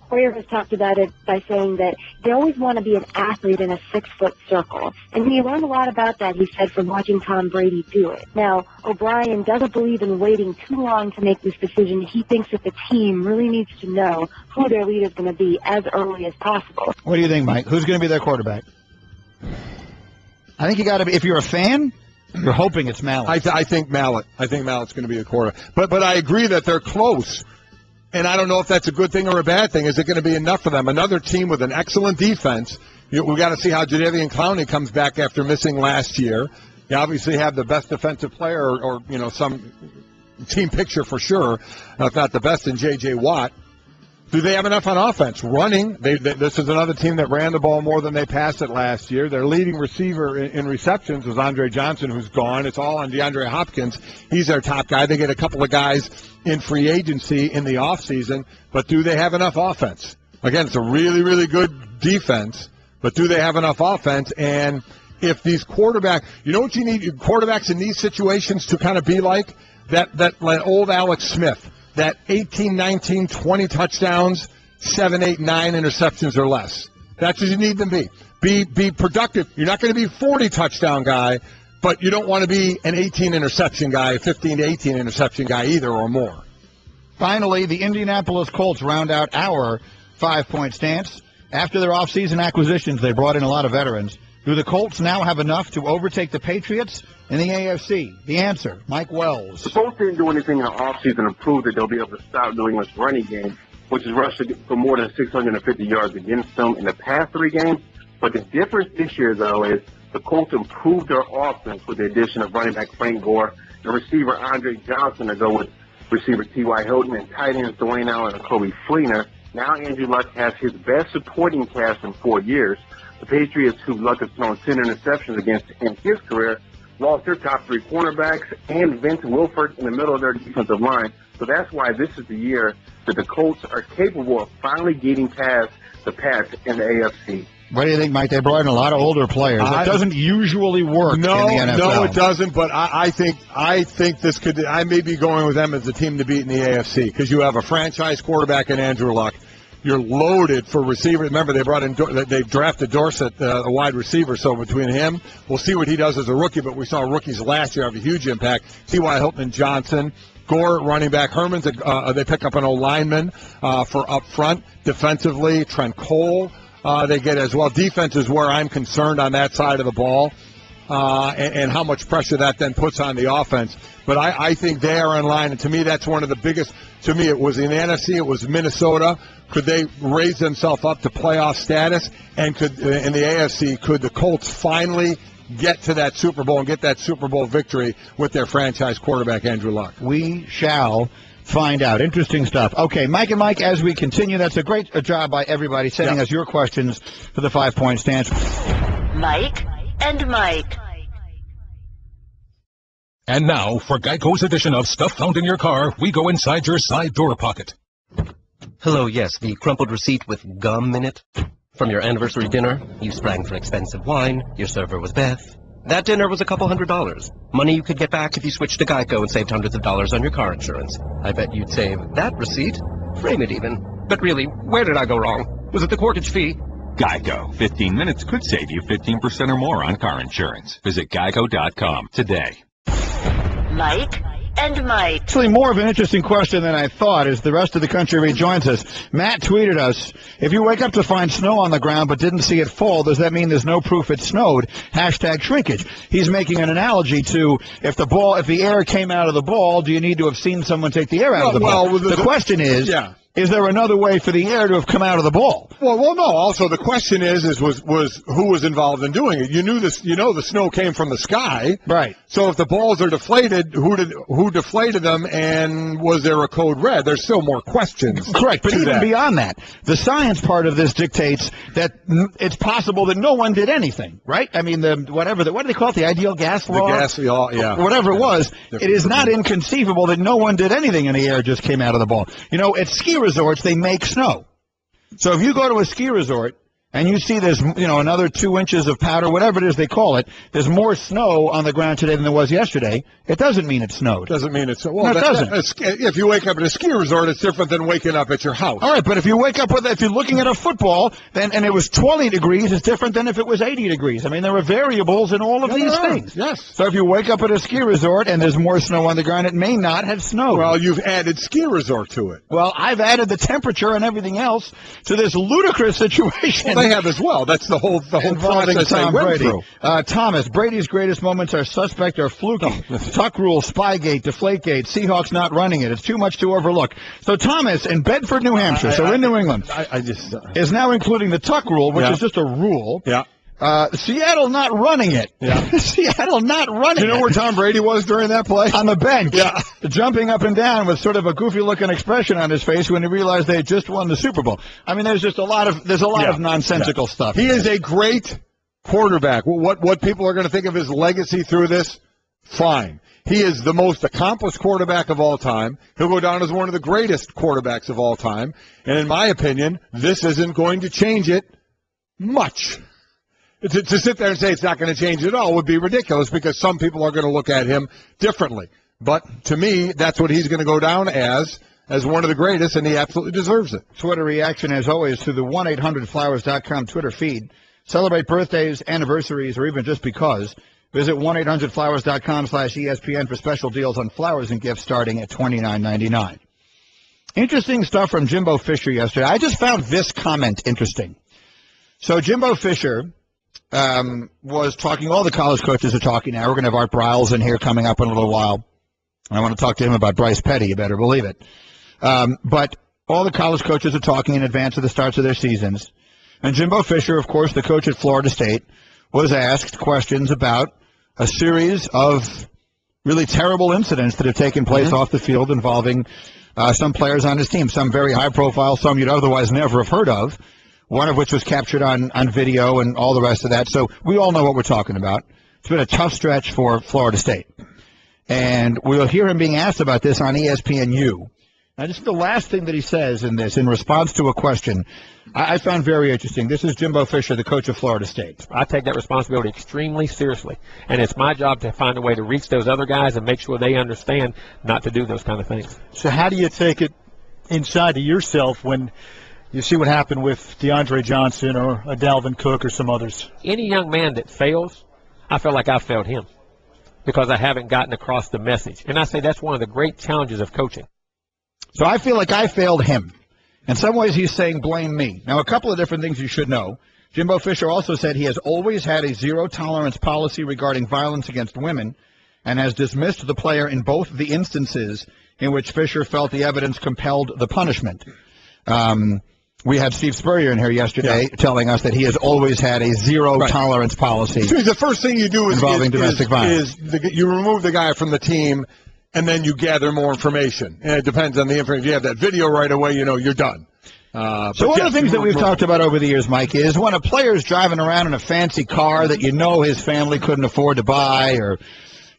Hoyer has talked about it by saying that they always want to be an athlete in a 6-foot circle. And he learned a lot about that, he said, from watching Tom Brady do it. Now, O'Brien doesn't believe in waiting too long to make this decision. He thinks that the team really needs to know who their leader is going to be as early as possible. What do you think, Mike? Who's going to be their quarterback? I think you got to be, if you're a fan, you're hoping it's Mallett. I think Mallett. I think Mallett's going to be the quarterback. But I agree that they're close. And I don't know if that's a good thing or a bad thing. Is it going to be enough for them? Another team with an excellent defense. We've got to see how Jadeveon Clowney comes back after missing last year. You obviously have the best defensive player or some team picture for sure, if not the best, in J.J. Watt. Do they have enough on offense? Running. This is another team that ran the ball more than they passed it last year. Their leading receiver in receptions was Andre Johnson, who's gone. It's all on DeAndre Hopkins. He's their top guy. They get a couple of guys in free agency in the offseason. But do they have enough offense? Again, it's a really, really good defense. But do they have enough offense? And if these quarterbacks, you know what you need quarterbacks in these situations to kind of be like? That old Alex Smith. That 18, 19, 20 touchdowns, 7, 8, 9 interceptions or less. That's what you need them to be. Be productive. You're not going to be a 40 touchdown guy, but you don't want to be an 18 interception guy, a 15 to 18 interception guy either or more. Finally, the Indianapolis Colts round out our 5-point stance. After their offseason acquisitions, they brought in a lot of veterans. Do the Colts now have enough to overtake the Patriots in the AFC? The answer, Mike Wells. The Colts didn't do anything in the offseason to prove that they'll be able to stop New England's running game, which is rushing for more than 650 yards against them in the past 3 games. But the difference this year, though, is the Colts improved their offense with the addition of running back Frank Gore and receiver Andre Johnson to go with receiver T.Y. Hilton and tight ends Dwayne Allen and Kobe Fleener. Now Andrew Luck has his best supporting cast in 4 years. The Patriots, who Luck has thrown 10 interceptions against in his career, lost their top 3 cornerbacks and Vince Wilfork in the middle of their defensive line. So that's why this is the year that the Colts are capable of finally getting past the Pats in the AFC. What do you think, Mike? They brought in a lot of older players. It doesn't usually work in the NFL. No, it doesn't. But I think this could. I may be going with them as the team to beat in the AFC because you have a franchise quarterback in Andrew Luck. You're loaded for receiver. Remember, they drafted Dorsett, a wide receiver. So between him, we'll see what he does as a rookie. But we saw rookies last year have a huge impact. T.Y. Hilton and Johnson. Gore, running back. Herman's, they pick up an O-lineman for up front. Defensively, Trent Cole. They get as well. Defense is where I'm concerned on that side of the ball, and how much pressure that then puts on the offense. But I think they are in line, and to me, that's one of the biggest. To me, it was in the NFC, it was Minnesota. Could they raise themselves up to playoff status? And could in the AFC, could the Colts finally get to that Super Bowl and get that Super Bowl victory with their franchise quarterback, Andrew Luck? We shall find out. Interesting stuff. Okay, Mike and Mike, as we continue, that's a great job by everybody sending us your questions for the 5-point stance. Mike and Mike. And now, for Geico's edition of Stuff Found in Your Car, we go inside your side door pocket. Hello, yes, the crumpled receipt with gum in it. From your anniversary dinner, you sprang for expensive wine, your server was Beth. That dinner was a couple $100. Money you could get back if you switched to Geico and saved hundreds of dollars on your car insurance. I bet you'd save that receipt. Frame it even. But really, where did I go wrong? Was it the corkage fee? Geico. 15 minutes could save you 15% or more on car insurance. Visit geico.com today. Mike and Mike. Actually, more of an interesting question than I thought as the rest of the country rejoins us. Matt tweeted us, if you wake up to find snow on the ground but didn't see it fall, does that mean there's no proof it snowed? Hashtag shrinkage. He's making an analogy to if the air came out of the ball, do you need to have seen someone take the air out of the ball? The question is, is there another way for the air to have come out of the ball? Well, no. Also, the question was who was involved in doing it? You knew this. You know, the snow came from the sky, right? So if the balls are deflated, who deflated them, and was there a code red? There's still more questions. Correct, but even beyond that, the science part of this dictates that it's possible that no one did anything, right? I mean, what do they call it? The ideal gas law? The gas law, yeah. Whatever it was, it is not inconceivable that no one did anything and the air just came out of the ball. You know, at ski resorts, they make snow. So if you go to a ski resort and you see there's, another 2 inches of powder, whatever it is they call it, there's more snow on the ground today than there was yesterday, it doesn't mean it snowed. Doesn't mean it's well. No, it doesn't. If you wake up at a ski resort, it's different than waking up at your house. All right, but if you wake up if you're looking at a football, and it was 20 degrees, it's different than if it was 80 degrees. I mean, there are variables in all of these things. Yes. So if you wake up at a ski resort and there's more snow on the ground, it may not have snowed. Well, you've added ski resort to it. Well, I've added the temperature and everything else to this ludicrous situation. Well, they have as well. That's the whole process Tom they went Brady. through. Thomas, Brady's greatest moments are suspect or fluky. Tuck rule, Spygate, Deflategate, Seahawks not running it. It's too much to overlook. So Thomas in Bedford, New Hampshire, in New England, is now including the Tuck rule, which is just a rule. Yeah. Seattle not running it. Yeah. Seattle not running it. Do you know where Tom Brady was during that play? On the bench. Yeah. Jumping up and down with sort of a goofy-looking expression on his face when he realized they had just won the Super Bowl. I mean, there's just a lot of nonsensical stuff. He is a great quarterback. What people are going to think of his legacy through this, fine. He is the most accomplished quarterback of all time. He'll go down as one of the greatest quarterbacks of all time. And in my opinion, this isn't going to change it much. To sit there and say it's not going to change at all would be ridiculous because some people are going to look at him differently. But to me, that's what he's going to go down as one of the greatest, and he absolutely deserves it. Twitter reaction, as always, to the 1-800-Flowers.com Twitter feed. Celebrate birthdays, anniversaries, or even just because. Visit 1-800-Flowers.com/ESPN for special deals on flowers and gifts starting at $29.99. Interesting stuff from Jimbo Fisher yesterday. I just found this comment interesting. So Jimbo Fisher was talking, all the college coaches are talking now. We're going to have Art Briles in here coming up in a little while. I want to talk to him about Bryce Petty, you better believe it. But all the college coaches are talking in advance of the starts of their seasons. And Jimbo Fisher, of course, the coach at Florida State, was asked questions about a series of really terrible incidents that have taken place off the field involving some players on his team, some very high profile, some you'd otherwise never have heard of, one of which was captured on video and all the rest of that. So we all know what we're talking about. It's been a tough stretch for Florida State. And we'll hear him being asked about this on ESPNU. Now, this is the last thing that he says in this, in response to a question, I found very interesting. This is Jimbo Fisher, the coach of Florida State. I take that responsibility extremely seriously, and it's my job to find a way to reach those other guys and make sure they understand not to do those kind of things. So how do you take it inside to yourself when you see what happened with DeAndre Johnson or a Dalvin Cook or some others? Any young man that fails, I feel like I failed him because I haven't gotten across the message. And I say that's one of the great challenges of coaching. So I feel like I failed him. In some ways, he's saying blame me. Now, a couple of different things you should know. Jimbo Fisher also said he has always had a zero-tolerance policy regarding violence against women and has dismissed the player in both the instances in which Fisher felt the evidence compelled the punishment. We had Steve Spurrier in here yesterday telling us that he has always had a zero-tolerance policy. So the first thing you do is involving domestic violence. You remove the guy from the team, and then you gather more information. And it depends on the information. If you have that video right away, you know you're done. So one of the things that we've talked about over the years, Mike, is when a player's driving around in a fancy car that you know his family couldn't afford to buy, or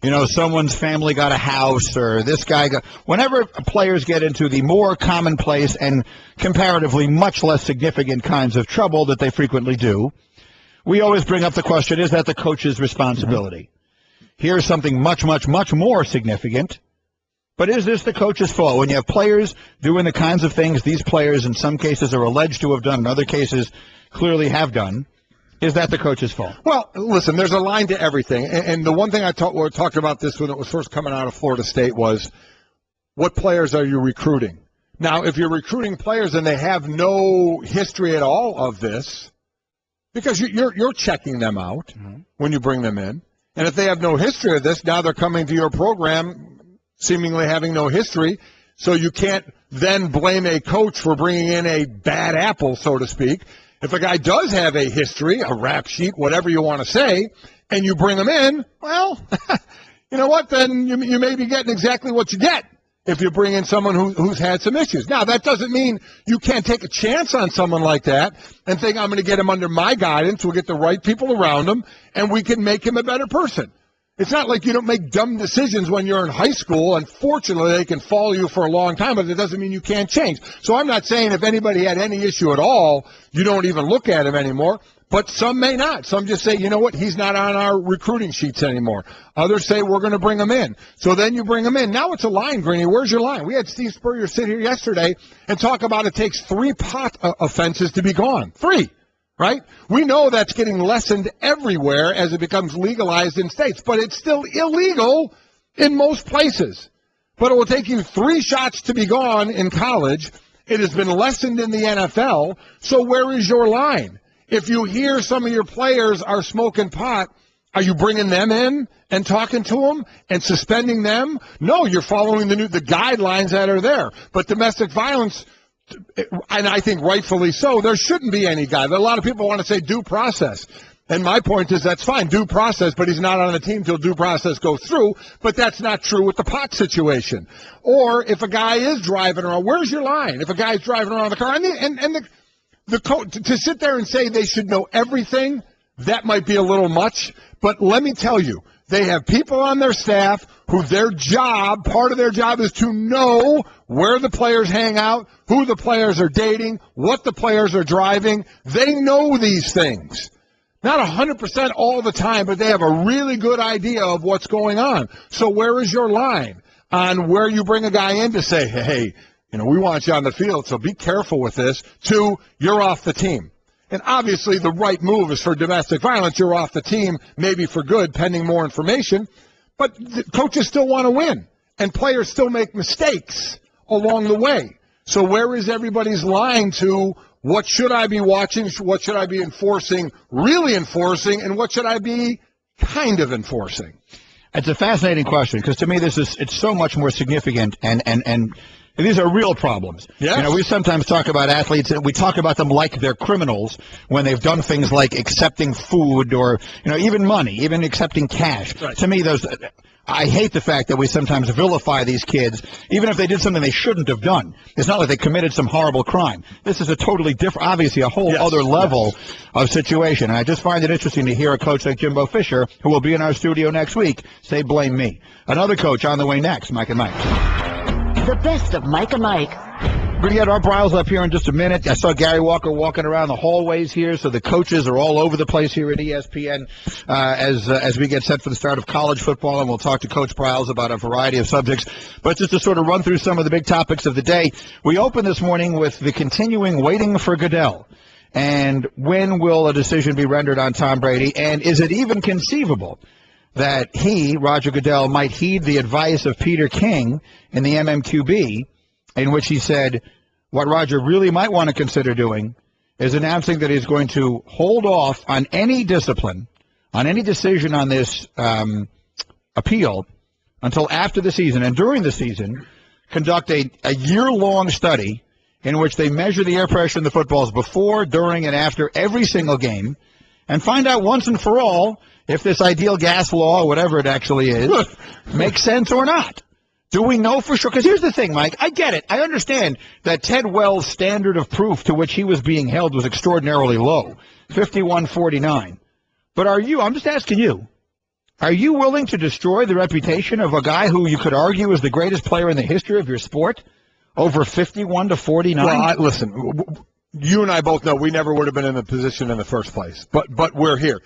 you know someone's family got a house, or this guy got. Whenever players get into the more commonplace and comparatively much less significant kinds of trouble that they frequently do, we always bring up the question: is that the coach's responsibility? Here's something much, much, much more significant. But is this the coach's fault? When you have players doing the kinds of things these players in some cases are alleged to have done, in other cases clearly have done, is that the coach's fault? Well, listen, there's a line to everything. And the one thing we talked about this when it was first coming out of Florida State was, what players are you recruiting? Now, if you're recruiting players and they have no history at all of this, because you're checking them out when you bring them in. And if they have no history of this, now they're coming to your program seemingly having no history, so you can't then blame a coach for bringing in a bad apple, so to speak. If a guy does have a history, a rap sheet, whatever you want to say, and you bring him in, well, you know what, then you may be getting exactly what you get if you bring in someone who's had some issues. Now, that doesn't mean you can't take a chance on someone like that and think, I'm going to get him under my guidance, we'll get the right people around him, and we can make him a better person. It's not like you don't make dumb decisions when you're in high school. Unfortunately, they can follow you for a long time, but it doesn't mean you can't change. So I'm not saying if anybody had any issue at all, you don't even look at him anymore. But some may not. Some just say, you know what, he's not on our recruiting sheets anymore. Others say we're going to bring him in. So then you bring him in. Now it's a line, Greeny. Where's your line? We had Steve Spurrier sit here yesterday and talk about it takes 3 pot offenses to be gone. 3. Right? We know that's getting lessened everywhere as it becomes legalized in states, but it's still illegal in most places. But it will take you 3 shots to be gone in college. It has been lessened in the NFL. So where is your line? If you hear some of your players are smoking pot, are you bringing them in and talking to them and suspending them? No, you're following the guidelines that are there. But domestic violence, and I think rightfully so, there shouldn't be any guide. A lot of people want to say due process. And my point is that's fine, due process, but he's not on the team till due process goes through. But that's not true with the pot situation. Or if a guy is driving around, where's your line? If a guy's driving around the car, and the coach, to sit there and say they should know everything, that might be a little much. But let me tell you, they have people on their staff who part of their job is to know where the players hang out, who the players are dating, what the players are driving. They know these things. Not 100% all the time, but they have a really good idea of what's going on. So where is your line on where you bring a guy in to say, hey, we want you on the field, so be careful with this, to you're off the team. And obviously the right move is for domestic violence. You're off the team, maybe for good, pending more information. But the coaches still want to win, and players still make mistakes along the way. So where is everybody's line to what should I be watching, what should I be enforcing, really enforcing, and what should I be kind of enforcing? It's a fascinating question because to me it's so much more significant and these are real problems. Yes. You know, we sometimes talk about athletes and we talk about them like they're criminals when they've done things like accepting food or, you know, even money, even accepting cash. Right. To me, I hate the fact that we sometimes vilify these kids, even if they did something they shouldn't have done. It's not like they committed some horrible crime. This is a totally different, obviously a whole other level of situation. And I just find it interesting to hear a coach like Jimbo Fisher, who will be in our studio next week, say blame me. Another coach on the way next, Mike and Mike. The best of Mike and Mike. We're going to get Art Briles up here in just a minute. I saw Gary Walker walking around the hallways here, so the coaches are all over the place here at ESPN as we get set for the start of college football, and we'll talk to Coach Briles about a variety of subjects. But just to sort of run through some of the big topics of the day, we open this morning with the continuing waiting for Goodell. And when will a decision be rendered on Tom Brady? And is it even conceivable that he, Roger Goodell, might heed the advice of Peter King in the MMQB, in which he said what Roger really might want to consider doing is announcing that he's going to hold off on any discipline, on any decision on this appeal until after the season, and during the season, conduct a year-long study in which they measure the air pressure in the footballs before, during, and after every single game, and find out once and for all if this ideal gas law, whatever it actually is, makes sense or not. Do we know for sure? Because here's the thing, Mike. I get it. I understand that Ted Wells' standard of proof to which he was being held was extraordinarily low, 51-49. But I'm just asking you, are you willing to destroy the reputation of a guy who you could argue is the greatest player in the history of your sport over 51-49? Well, listen, you and I both know we never would have been in the position in the first place. But we're here.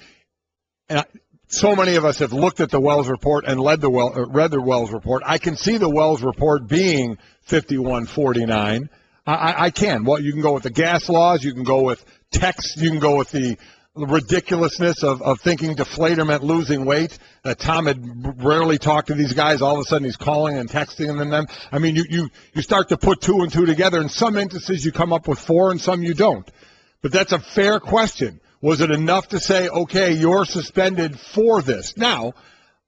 And so many of us have looked at the Wells report and read the Wells report. I can see the Wells report being 51-49. I can. Well, you can go with the gas laws. You can go with text. You can go with the ridiculousness of thinking Deflategate meant losing weight. Tom had rarely talked to these guys. All of a sudden he's calling and texting them. I mean, you start to put two and two together. In some instances you come up with four, and some you don't. But that's a fair question. Was it enough to say, okay, you're suspended for this? Now,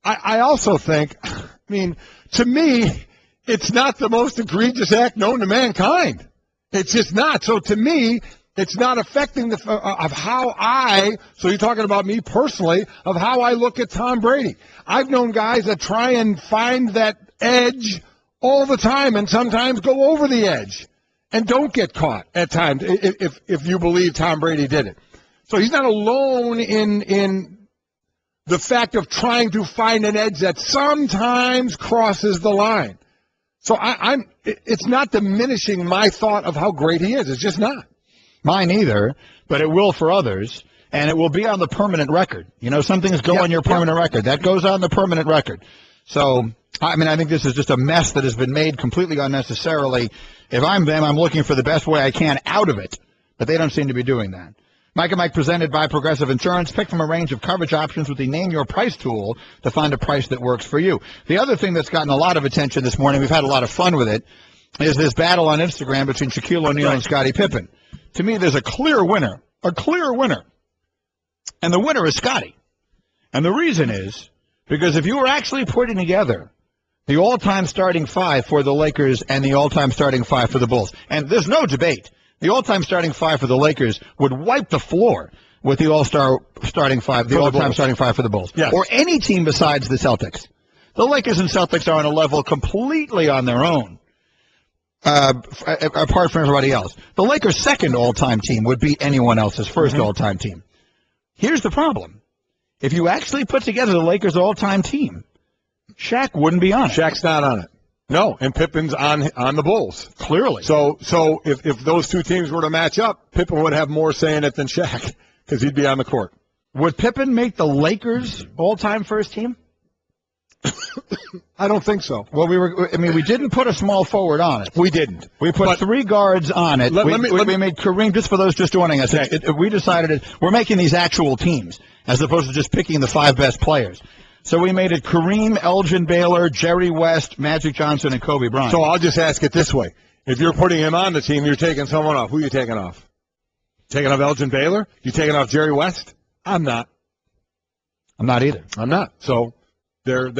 I also think, to me, it's not the most egregious act known to mankind. It's just not. So to me, it's not affecting of how so you're talking about me personally, of how I look at Tom Brady. I've known guys that try and find that edge all the time and sometimes go over the edge and don't get caught at times if you believe Tom Brady did it. So he's not alone in the fact of trying to find an edge that sometimes crosses the line. So it's not diminishing my thought of how great he is. It's just not. Mine either, but it will for others, and it will be on the permanent record. You know, some things go on your permanent record. That goes on the permanent record. So, I think this is just a mess that has been made completely unnecessarily. If I'm them, I'm looking for the best way I can out of it, but they don't seem to be doing that. Mike and Mike presented by Progressive Insurance. Pick from a range of coverage options with the Name Your Price tool to find a price that works for you. The other thing that's gotten a lot of attention this morning, we've had a lot of fun with it, is this battle on Instagram between Shaquille O'Neal and Scottie Pippen. To me, there's a clear winner. And the winner is Scottie. And the reason is because if you were actually putting together the all-time starting five for the Lakers and the all-time starting five for the Bulls, and there's no debate, the all-time starting five for the Lakers would wipe the floor with the all-star starting five, the all-time starting five for the Bulls, or any team besides the Celtics. The Lakers and Celtics are on a level completely on their own, apart from everybody else. The Lakers' second all-time team would beat anyone else's first all-time team. Here's the problem. If you actually put together the Lakers' all-time team, Shaq wouldn't be on it. Shaq's not on it. No, and Pippen's on the Bulls. Clearly. So if those two teams were to match up, Pippen would have more say in it than Shaq because he'd be on the court. Would Pippen make the Lakers all-time first team? I don't think so. Well, we didn't put a small forward on it. We didn't. We put three guards on it. We made Kareem, just for those just joining us, we decided we're making these actual teams as opposed to just picking the five best players. So we made it Kareem, Elgin Baylor, Jerry West, Magic Johnson, and Kobe Bryant. So I'll just ask it this way. If you're putting him on the team, you're taking someone off. Who are you taking off? Taking off Elgin Baylor? You taking off Jerry West? I'm not. I'm not either. I'm not. So they're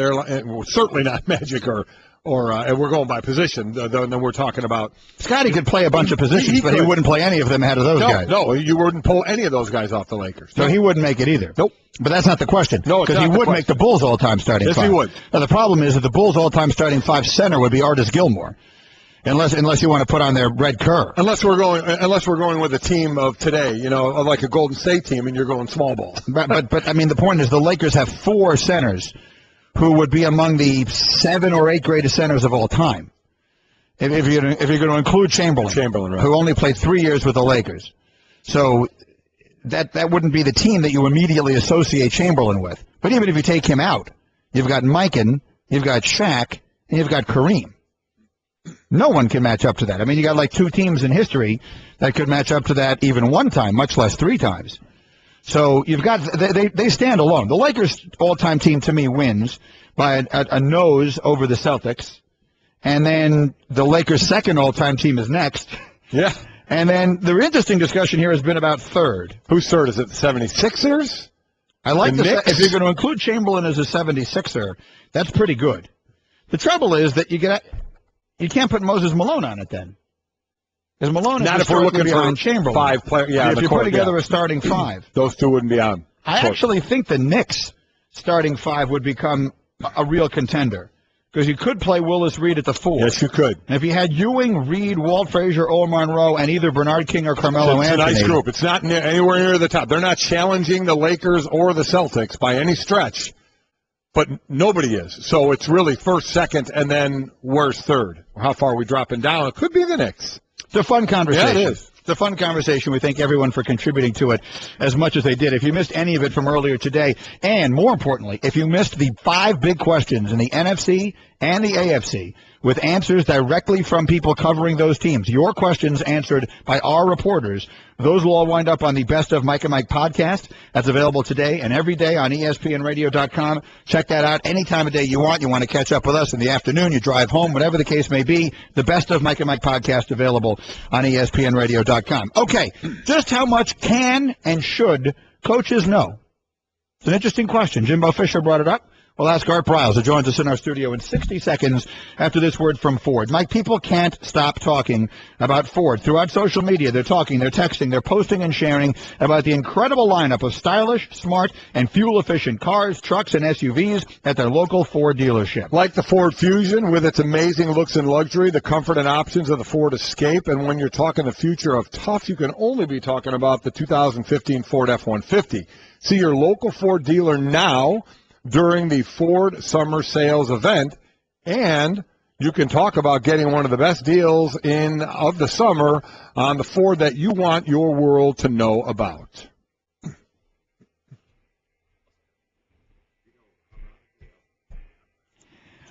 certainly not Magic or and we're going by position. Then we're talking about Scotty could play a bunch of positions, but he wouldn't play any of them ahead of those guys. No, you wouldn't pull any of those guys off the Lakers. So he wouldn't make it either. Nope. But that's not the question. No, because he would make the Bulls all-time starting five. Yes, he would. Now the problem is that the Bulls all-time starting five center would be Artis Gilmore, unless you want to put on their Red Kerr. Unless we're going with a team of today, like a Golden State team, and you're going small ball. But I mean, the point is the Lakers have 4 centers who would be among the 7 or 8 greatest centers of all time. If you're going to include Chamberlain, right, who only played 3 years with the Lakers. So that wouldn't be the team that you immediately associate Chamberlain with. But even if you take him out, you've got Mikan, you've got Shaq, and you've got Kareem. No one can match up to that. I mean, you got like 2 teams in history that could match up to that even one time, much less 3 times. So you've got they stand alone. The Lakers all-time team to me wins by a nose over the Celtics, and then the Lakers' second all-time team is next. Yeah. And then the interesting discussion here has been about third. Who's third? Is it the 76ers? I like the if you're going to include Chamberlain as a 76er, that's pretty good. The trouble is that you can't put Moses Malone on it then. Because Malone not is if we're looking behind for Chamberlain. 5 players. Yeah, if you put together a starting 5, those 2 wouldn't be on. I actually think the Knicks starting 5 would become a real contender because you could play Willis Reed at the 4. Yes, you could. And if you had Ewing, Reed, Walt Frazier, Earl Monroe, and either Bernard King or Carmelo it's Anthony. It's a nice group. It's not anywhere near the top. They're not challenging the Lakers or the Celtics by any stretch, but nobody is. So it's really first, second, and then where's third? How far are we dropping down? It could be the Knicks. It's a fun conversation. Yeah, it is. It's a fun conversation. We thank everyone for contributing to it as much as they did. If you missed any of it from earlier today, and more importantly, if you missed the 5 big questions in the NFC and the AFC with answers directly from people covering those teams, your questions answered by our reporters, those will all wind up on the Best of Mike and Mike podcast. That's available today and every day on ESPNradio.com. Check that out any time of day you want. You want to catch up with us in the afternoon, you drive home, whatever the case may be. The Best of Mike and Mike podcast available on ESPNradio.com. Okay, just how much can and should coaches know? It's an interesting question. Jimbo Fisher brought it up. We'll ask Art Briles, who joins us in our studio in 60 seconds after this word from Ford. Mike, people can't stop talking about Ford. Throughout social media, they're talking, they're texting, they're posting and sharing about the incredible lineup of stylish, smart, and fuel-efficient cars, trucks, and SUVs at their local Ford dealership. Like the Ford Fusion with its amazing looks and luxury, the comfort and options of the Ford Escape, and when you're talking the future of tough, you can only be talking about the 2015 Ford F-150. See your local Ford dealer now during the Ford Summer Sales event, and you can talk about getting one of the best deals of the summer on the Ford that you want your world to know about.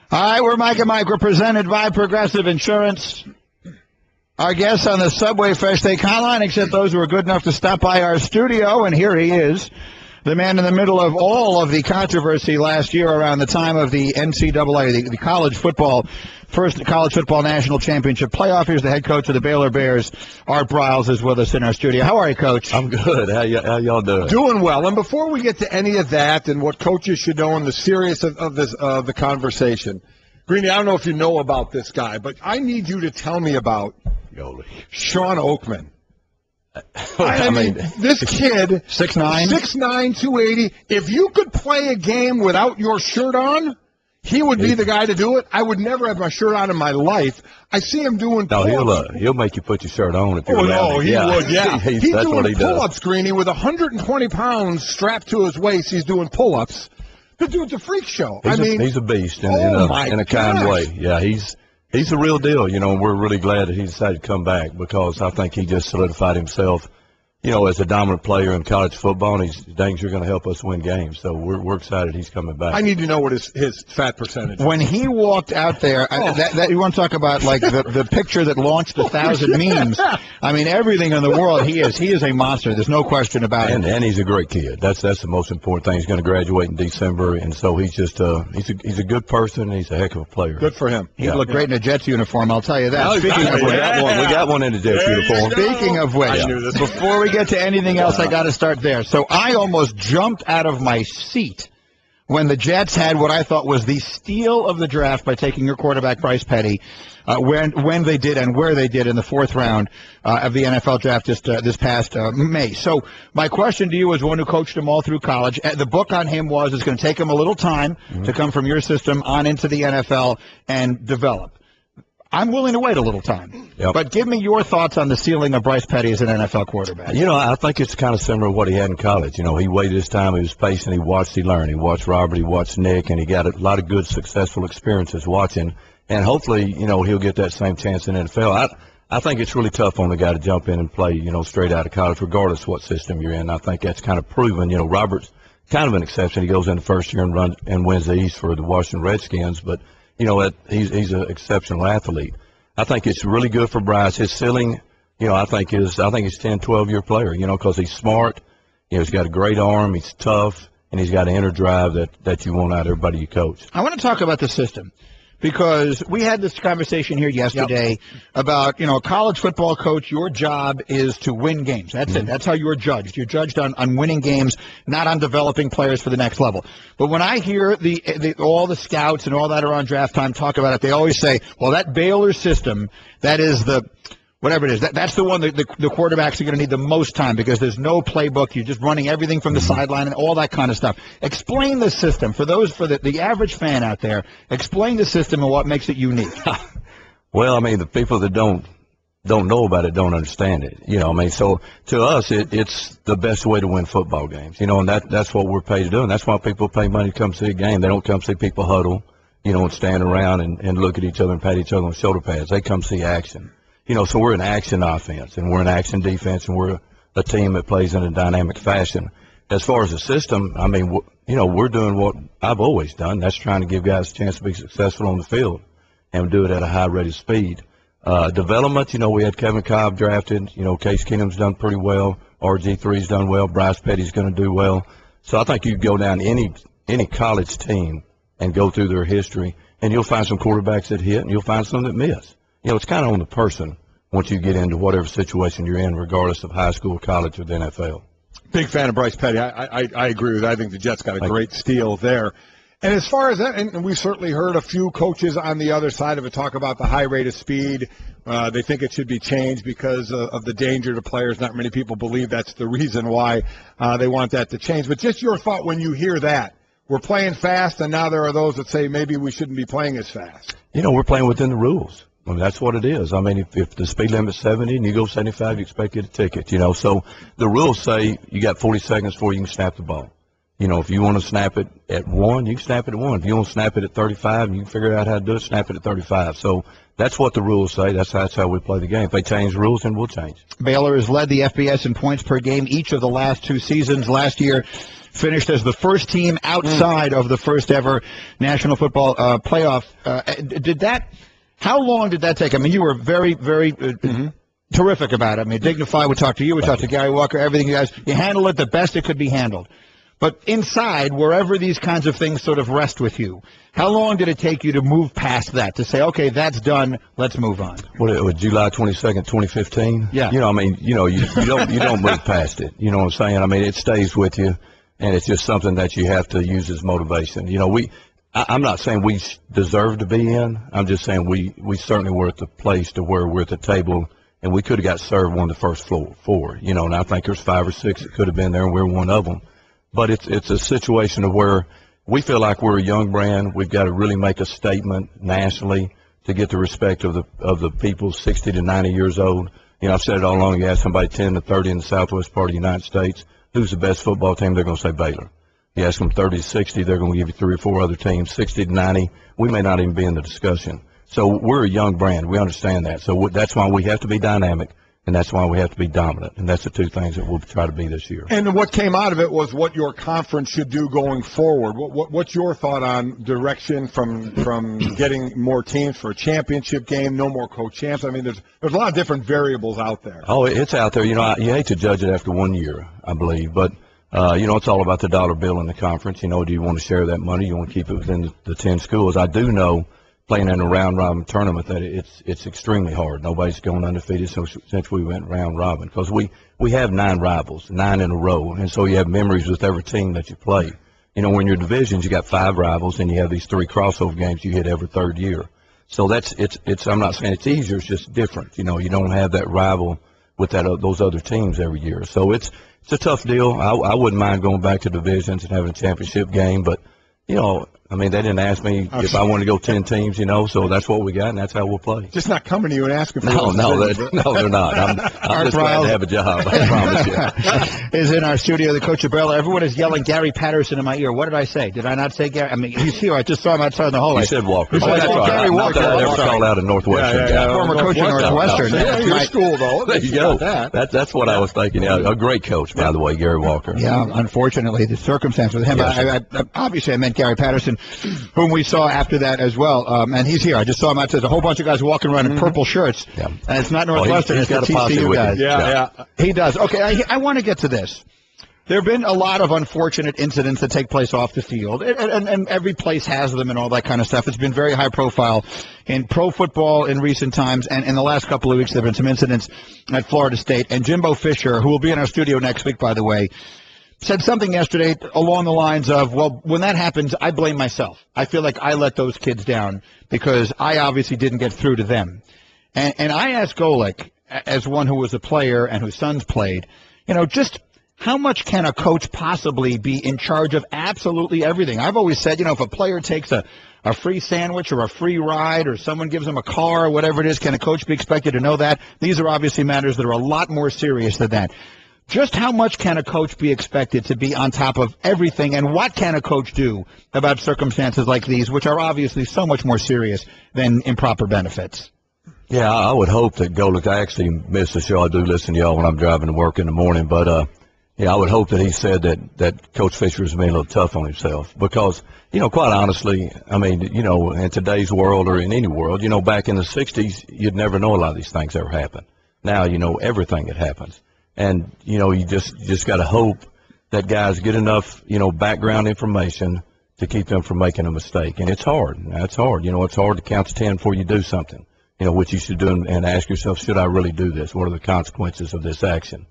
All right, we're Mike and Mike. We're presented by Progressive Insurance. Our guests on the Subway Fresh Take Hotline, except those who are good enough to stop by our studio, and here he is. The man in the middle of all of the controversy last year around the time of the NCAA, the college football, first college football national championship playoff. Here's the head coach of the Baylor Bears. Art Briles is with us in our studio. How are you, Coach? I'm good. How y'all doing? Doing well. And before we get to any of that and what coaches should know in the serious of the conversation, Greeny, I don't know if you know about this guy, but I need you to tell me about Sean Oakman. I mean, this kid, 6'9", 280. If you could play a game without your shirt on, he would be the guy to do it. I would never have my shirt on in my life. I see him doing pull-ups. He'll make you put your shirt on if you're around him. He would, yeah. He's that's doing what he pull-ups, does. Greeny, with 120 pounds strapped to his waist. He's doing pull-ups. The dude's a freak show. He's a beast in a kind way. Yeah, He's the real deal, and we're really glad that he decided to come back because I think he just solidified himself, as a dominant player in college football, and he's dang sure going to help us win games. So we're excited he's coming back. I need to know what his fat percentage is. When he walked out there, that you want to talk about like the picture that launched 1,000 memes. I mean, everything in the world, he is a monster. There's no question about it. And he's a great kid. That's the most important thing. He's going to graduate in December, and so he's just he's a good person. And he's a heck of a player. Good for him. He'd look great in a Jets uniform, I'll tell you that. Speaking of which, we got one in the Jets uniform. Speaking of which, before we get to anything else, I got to start there. So I almost jumped out of my seat when the Jets had what I thought was the steal of the draft by taking your quarterback, Bryce Petty, when they did and where they did in the 4th round of the NFL draft just this past May. So my question to you as one who coached him all through college, the book on him was it's going to take him a little time to come from your system on into the NFL and develop. I'm willing to wait a little time. Yep. But give me your thoughts on the ceiling of Bryce Petty as an NFL quarterback. I think it's kind of similar to what he had in college. He waited his time, he was patient, he watched, he learned. He watched Robert, he watched Nick, and he got a lot of good, successful experiences watching. And hopefully, he'll get that same chance in the NFL. I think it's really tough on the guy to jump in and play, straight out of college, regardless of what system you're in. I think that's kind of proven. Robert's kind of an exception. He goes in the first year and wins the East for the Washington Redskins, but he's an exceptional athlete. I think it's really good for Bryce. His ceiling, I think he's 10, 12-year player, because he's smart. He's got a great arm. He's tough, and he's got an inner drive that you want out of everybody you coach. I want to talk about the system because we had this conversation here yesterday about, a college football coach, your job is to win games. That's it. That's how you're judged. You're judged on winning games, not on developing players for the next level. But when I hear all the scouts and all that are on draft time talk about it, they always say, well, that Baylor system, that is whatever it is, that's the one that the quarterbacks are going to need the most time because there's no playbook. You're just running everything from the sideline and all that kind of stuff. Explain the system. For the average fan out there, explain the system and what makes it unique. Well, the people that don't know about it don't understand it. So to us, it's the best way to win football games, and that's what we're paid to do. And that's why people pay money to come see a game. They don't come see people huddle, and stand around and look at each other and pat each other on the shoulder pads. They come see action. So we're an action offense, and we're an action defense, and we're a team that plays in a dynamic fashion. As far as the system, we're doing what I've always done. That's trying to give guys a chance to be successful on the field and do it at a high rate of speed. Development, we had Kevin Cobb drafted. Case Keenum's done pretty well. RG3's done well. Bryce Petty's going to do well. So I think you go down any college team and go through their history, and you'll find some quarterbacks that hit, and you'll find some that miss. It's kind of on the person once you get into whatever situation you're in, regardless of high school, college, or the NFL. Big fan of Bryce Petty. I agree with that. I think the Jets got a great steal there. And as far as that, and we've certainly heard a few coaches on the other side of it talk about the high rate of speed. They think it should be changed because of the danger to players. Not many people believe that's the reason why they want that to change. But just your thought when you hear that. We're playing fast, and now there are those that say maybe we shouldn't be playing as fast. We're playing within the rules. That's what it is. If the speed limit's 70 and you go 75, you expect to get a ticket, So the rules say you got 40 seconds before you can snap the ball. If you want to snap it at 1, you can snap it at 1. If you want to snap it at 35 and you can figure out how to do it, snap it at 35. So that's what the rules say. That's how we play the game. If they change the rules, then we'll change. Baylor has led the FBS in points per game each of the last 2 seasons. Last year, finished as the first team outside of the first ever National Football playoff. How long did that take? You were very, very terrific about it. Dignified. We talked to you. We talked to Gary Walker. Everything you handled it the best it could be handled. But inside, wherever these kinds of things sort of rest with you, how long did it take you to move past that, to say, okay, that's done, let's move on? What, July 22nd, 2015? Yeah. You don't move past it. You know what I'm saying? It stays with you, and it's just something that you have to use as motivation. I'm not saying we deserve to be in. I'm just saying we certainly were at the place to where we're at the table, and we could have got served one of the first 4. And I think there's 5 or 6 that could have been there, and we're one of them. But it's a situation of where we feel like we're a young brand. We've got to really make a statement nationally to get the respect of the people 60 to 90 years old. I've said it all along. You ask somebody 10 to 30 in the southwest part of the United States, who's the best football team, they're going to say Baylor. You ask them 30 to 60, they're going to give you 3 or 4 other teams. 60 to 90, we may not even be in the discussion. So we're a young brand. We understand that. So that's why we have to be dynamic. And that's why we have to be dominant. And that's the two things that we'll try to be this year. And what came out of it was what your conference should do going forward. What's your thought on direction from getting more teams for a championship game, no more co-champs? I mean, there's a lot of different variables out there. Oh, it's out there. You hate to judge it after 1 year, I believe. But, it's all about the dollar bill in the conference. Do you want to share that money? You want to keep it within the 10 schools? I do know, playing in a round-robin tournament, that it's extremely hard. Nobody's gone undefeated since we went round-robin because we have 9 rivals, 9 in a row, and so you have memories with every team that you play. When you're divisions, you got 5 rivals, and you have these 3 crossover games you hit every third year. So it's I'm not saying it's easier, it's just different. You don't have that rival with those other teams every year. So it's a tough deal. I wouldn't mind going back to divisions and having a championship game, but they didn't ask me if I want to go 10 teams, so that's what we got, and that's how we'll play. Just not coming to you and asking for No, they're not. I'm just glad to have a job, I promise you. Is in our studio, the coach of Baylor. Everyone is yelling Gary Patterson in my ear. What did I say? Did I not say Gary? I mean, he's here. I just saw him outside the hallway. You said Walker. That's right. Gary Walker. I never called out a Northwestern guy. Former coach of Northwestern. Yeah, your school, though. There you go. That's what I was thinking. Yeah, a great coach, by the way, Gary Walker. Yeah, unfortunately, the circumstance with him. Yes. Obviously, I meant Gary Patterson, whom we saw after that as well. And he's here. I just saw him outside. There's a whole bunch of guys walking around in purple shirts. Yeah. And it's not Northwestern. He's it's got the a posse TCU with guys. him. Yeah. He does. Okay, I want to get to this. There have been a lot of unfortunate incidents that take place off the field, and every place has them and all that kind of stuff. It's been very high profile in pro football in recent times, and in the last couple of weeks there have been some incidents at Florida State. And Jimbo Fisher, who will be in our studio next week, by the way, said something yesterday along the lines of, well, when that happens, I blame myself. I feel like I let those kids down because I obviously didn't get through to them. And I asked Golic, as one who was a player and whose sons played, just how much can a coach possibly be in charge of absolutely everything? I've always said, if a player takes a free sandwich or a free ride or someone gives him a car or whatever it is, can a coach be expected to know that? These are obviously matters that are a lot more serious than that. Just how much can a coach be expected to be on top of everything, and what can a coach do about circumstances like these, which are obviously so much more serious than improper benefits? Yeah, I would hope that Golic, I actually miss the show. I do listen to y'all when I'm driving to work in the morning, but I would hope that he said that Coach Fisher is being a little tough on himself because, quite honestly, in today's world or in any world, back in the 60s, you'd never know a lot of these things ever happen. Now, everything that happens. And, you just got to hope that guys get enough, background information to keep them from making a mistake. And it's hard. It's hard. It's hard to count to 10 before you do something, which you should do and ask yourself, should I really do this? What are the consequences of this action?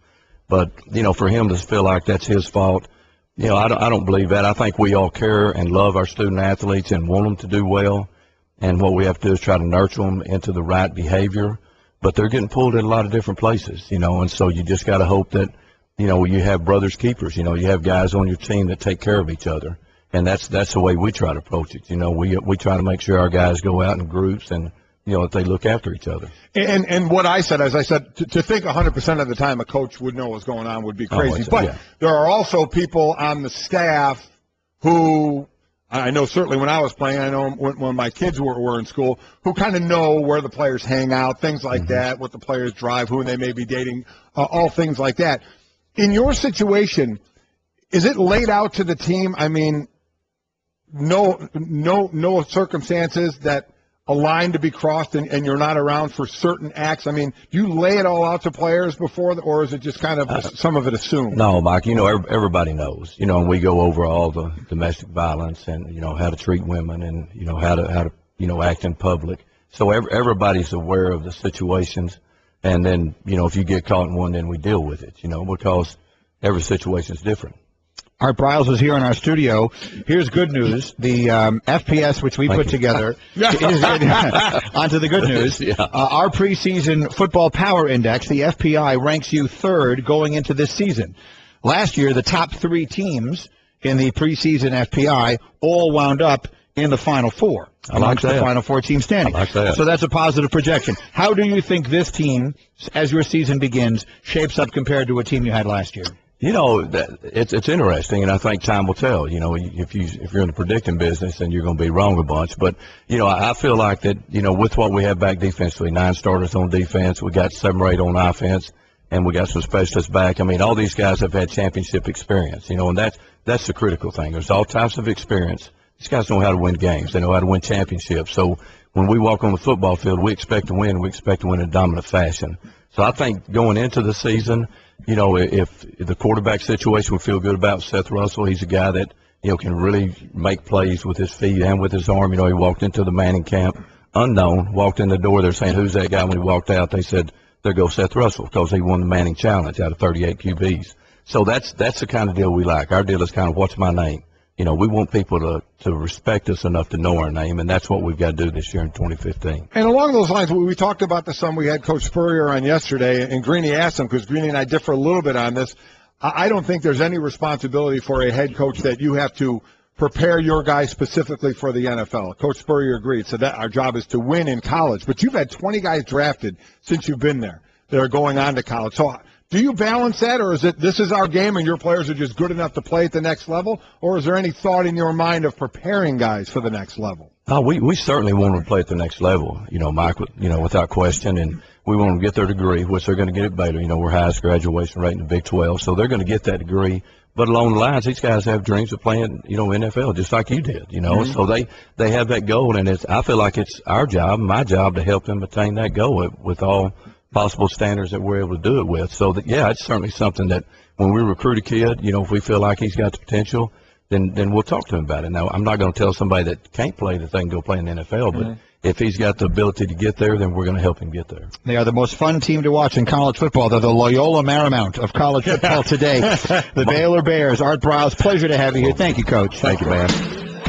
But, for him to feel like that's his fault, I don't believe that. I think we all care and love our student athletes and want them to do well. And what we have to do is try to nurture them into the right behavior. But they're getting pulled in a lot of different places, and so you just got to hope that, you have brothers keepers, you have guys on your team that take care of each other. And that's the way we try to approach it. We try to make sure our guys go out in groups and, that they look after each other. And what I said, as I said, to think 100% of the time a coach would know what's going on would be crazy. But there are also people on the staff who, I know certainly when I was playing, I know when my kids were in school, who kind of know where the players hang out, things like that, what the players drive, who they may be dating, all things like that. In your situation, is it laid out to the team? I mean, no circumstances that a line to be crossed and you're not around for certain acts? I mean, do you lay it all out to players before, or is it just kind of some of it assumed? No, Mike, everybody knows, and we go over all the domestic violence and, how to treat women and, how to act in public. So everybody's aware of the situations. And then, if you get caught in one, then we deal with it, because every situation is different. Art Briles is here in our studio. Here's good news. The FPS, which we put together, onto the good news. Our preseason football power index, the FPI, ranks you third going into this season. Last year, the top 3 teams in the preseason FPI all wound up in the Final Four. Amongst the Final Four teams standing. I like that. So that's a positive projection. How do you think this team, as your season begins, shapes up compared to a team you had last year? You know, it's interesting, and I think time will tell. You know, if you're in the predicting business, then you're going to be wrong a bunch. But you know, I feel like that. You know, with what we have back defensively, 9 starters on defense, we got 7 or 8 on offense, and we got some specialists back. I mean, all these guys have had championship experience. You know, and that's the critical thing. There's all types of experience. These guys know how to win games. They know how to win championships. So when we walk on the football field, we expect to win. We expect to win in dominant fashion. So I think going into the season, you know, if the quarterback situation we feel good about Seth Russell, he's a guy that, you know, can really make plays with his feet and with his arm. You know, he walked into the Manning camp unknown, walked in the door. They're saying, who's that guy? When he walked out, they said, there goes Seth Russell, because he won the Manning Challenge out of 38 QBs. So that's the kind of deal we like. Our deal is kind of, what's my name? You know, we want people to respect us enough to know our name, and that's what we've got to do this year in 2015. And along those lines, we talked about this some. We had Coach Spurrier on yesterday, and Greeny asked him, because Greeny and I differ a little bit on this. I don't think there's any responsibility for a head coach that you have to prepare your guys specifically for the NFL. Coach Spurrier agreed, so that our job is to win in college. But you've had 20 guys drafted since you've been there that are going on to college. So do you balance that, or is it this is our game and your players are just good enough to play at the next level, or is there any thought in your mind of preparing guys for the next level? We certainly want them to play at the next level, you know, Mike, you know, without question, and we want them to get their degree, which they're going to get at Baylor. You know, we're highest graduation rate in the Big 12, so they're going to get that degree. But along the lines, these guys have dreams of playing, you know, NFL, just like you did, you know. Mm-hmm. So they have that goal, and I feel like it's our job, my job, to help them attain that goal with all possible standards that we're able to do it with. So that, yeah, it's certainly something that when we recruit a kid, you know, if we feel like he's got the potential, then we'll talk to him about it. Now, I'm not going to tell somebody that can't play that they can go play in the NFL, but if he's got the ability to get there, then we're going to help him get there. They are the most fun team to watch in college football. They're the Loyola Marymount of college football today. The Baylor Bears. Art Briles, pleasure to have you here. Thank you, Coach. Thank you, man.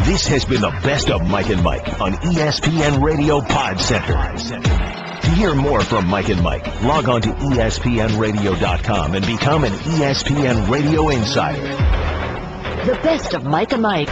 This has been the Best of Mike and Mike on ESPN Radio Pod Center. To hear more from Mike and Mike, log on to ESPNradio.com and become an ESPN Radio Insider. The Best of Mike and Mike.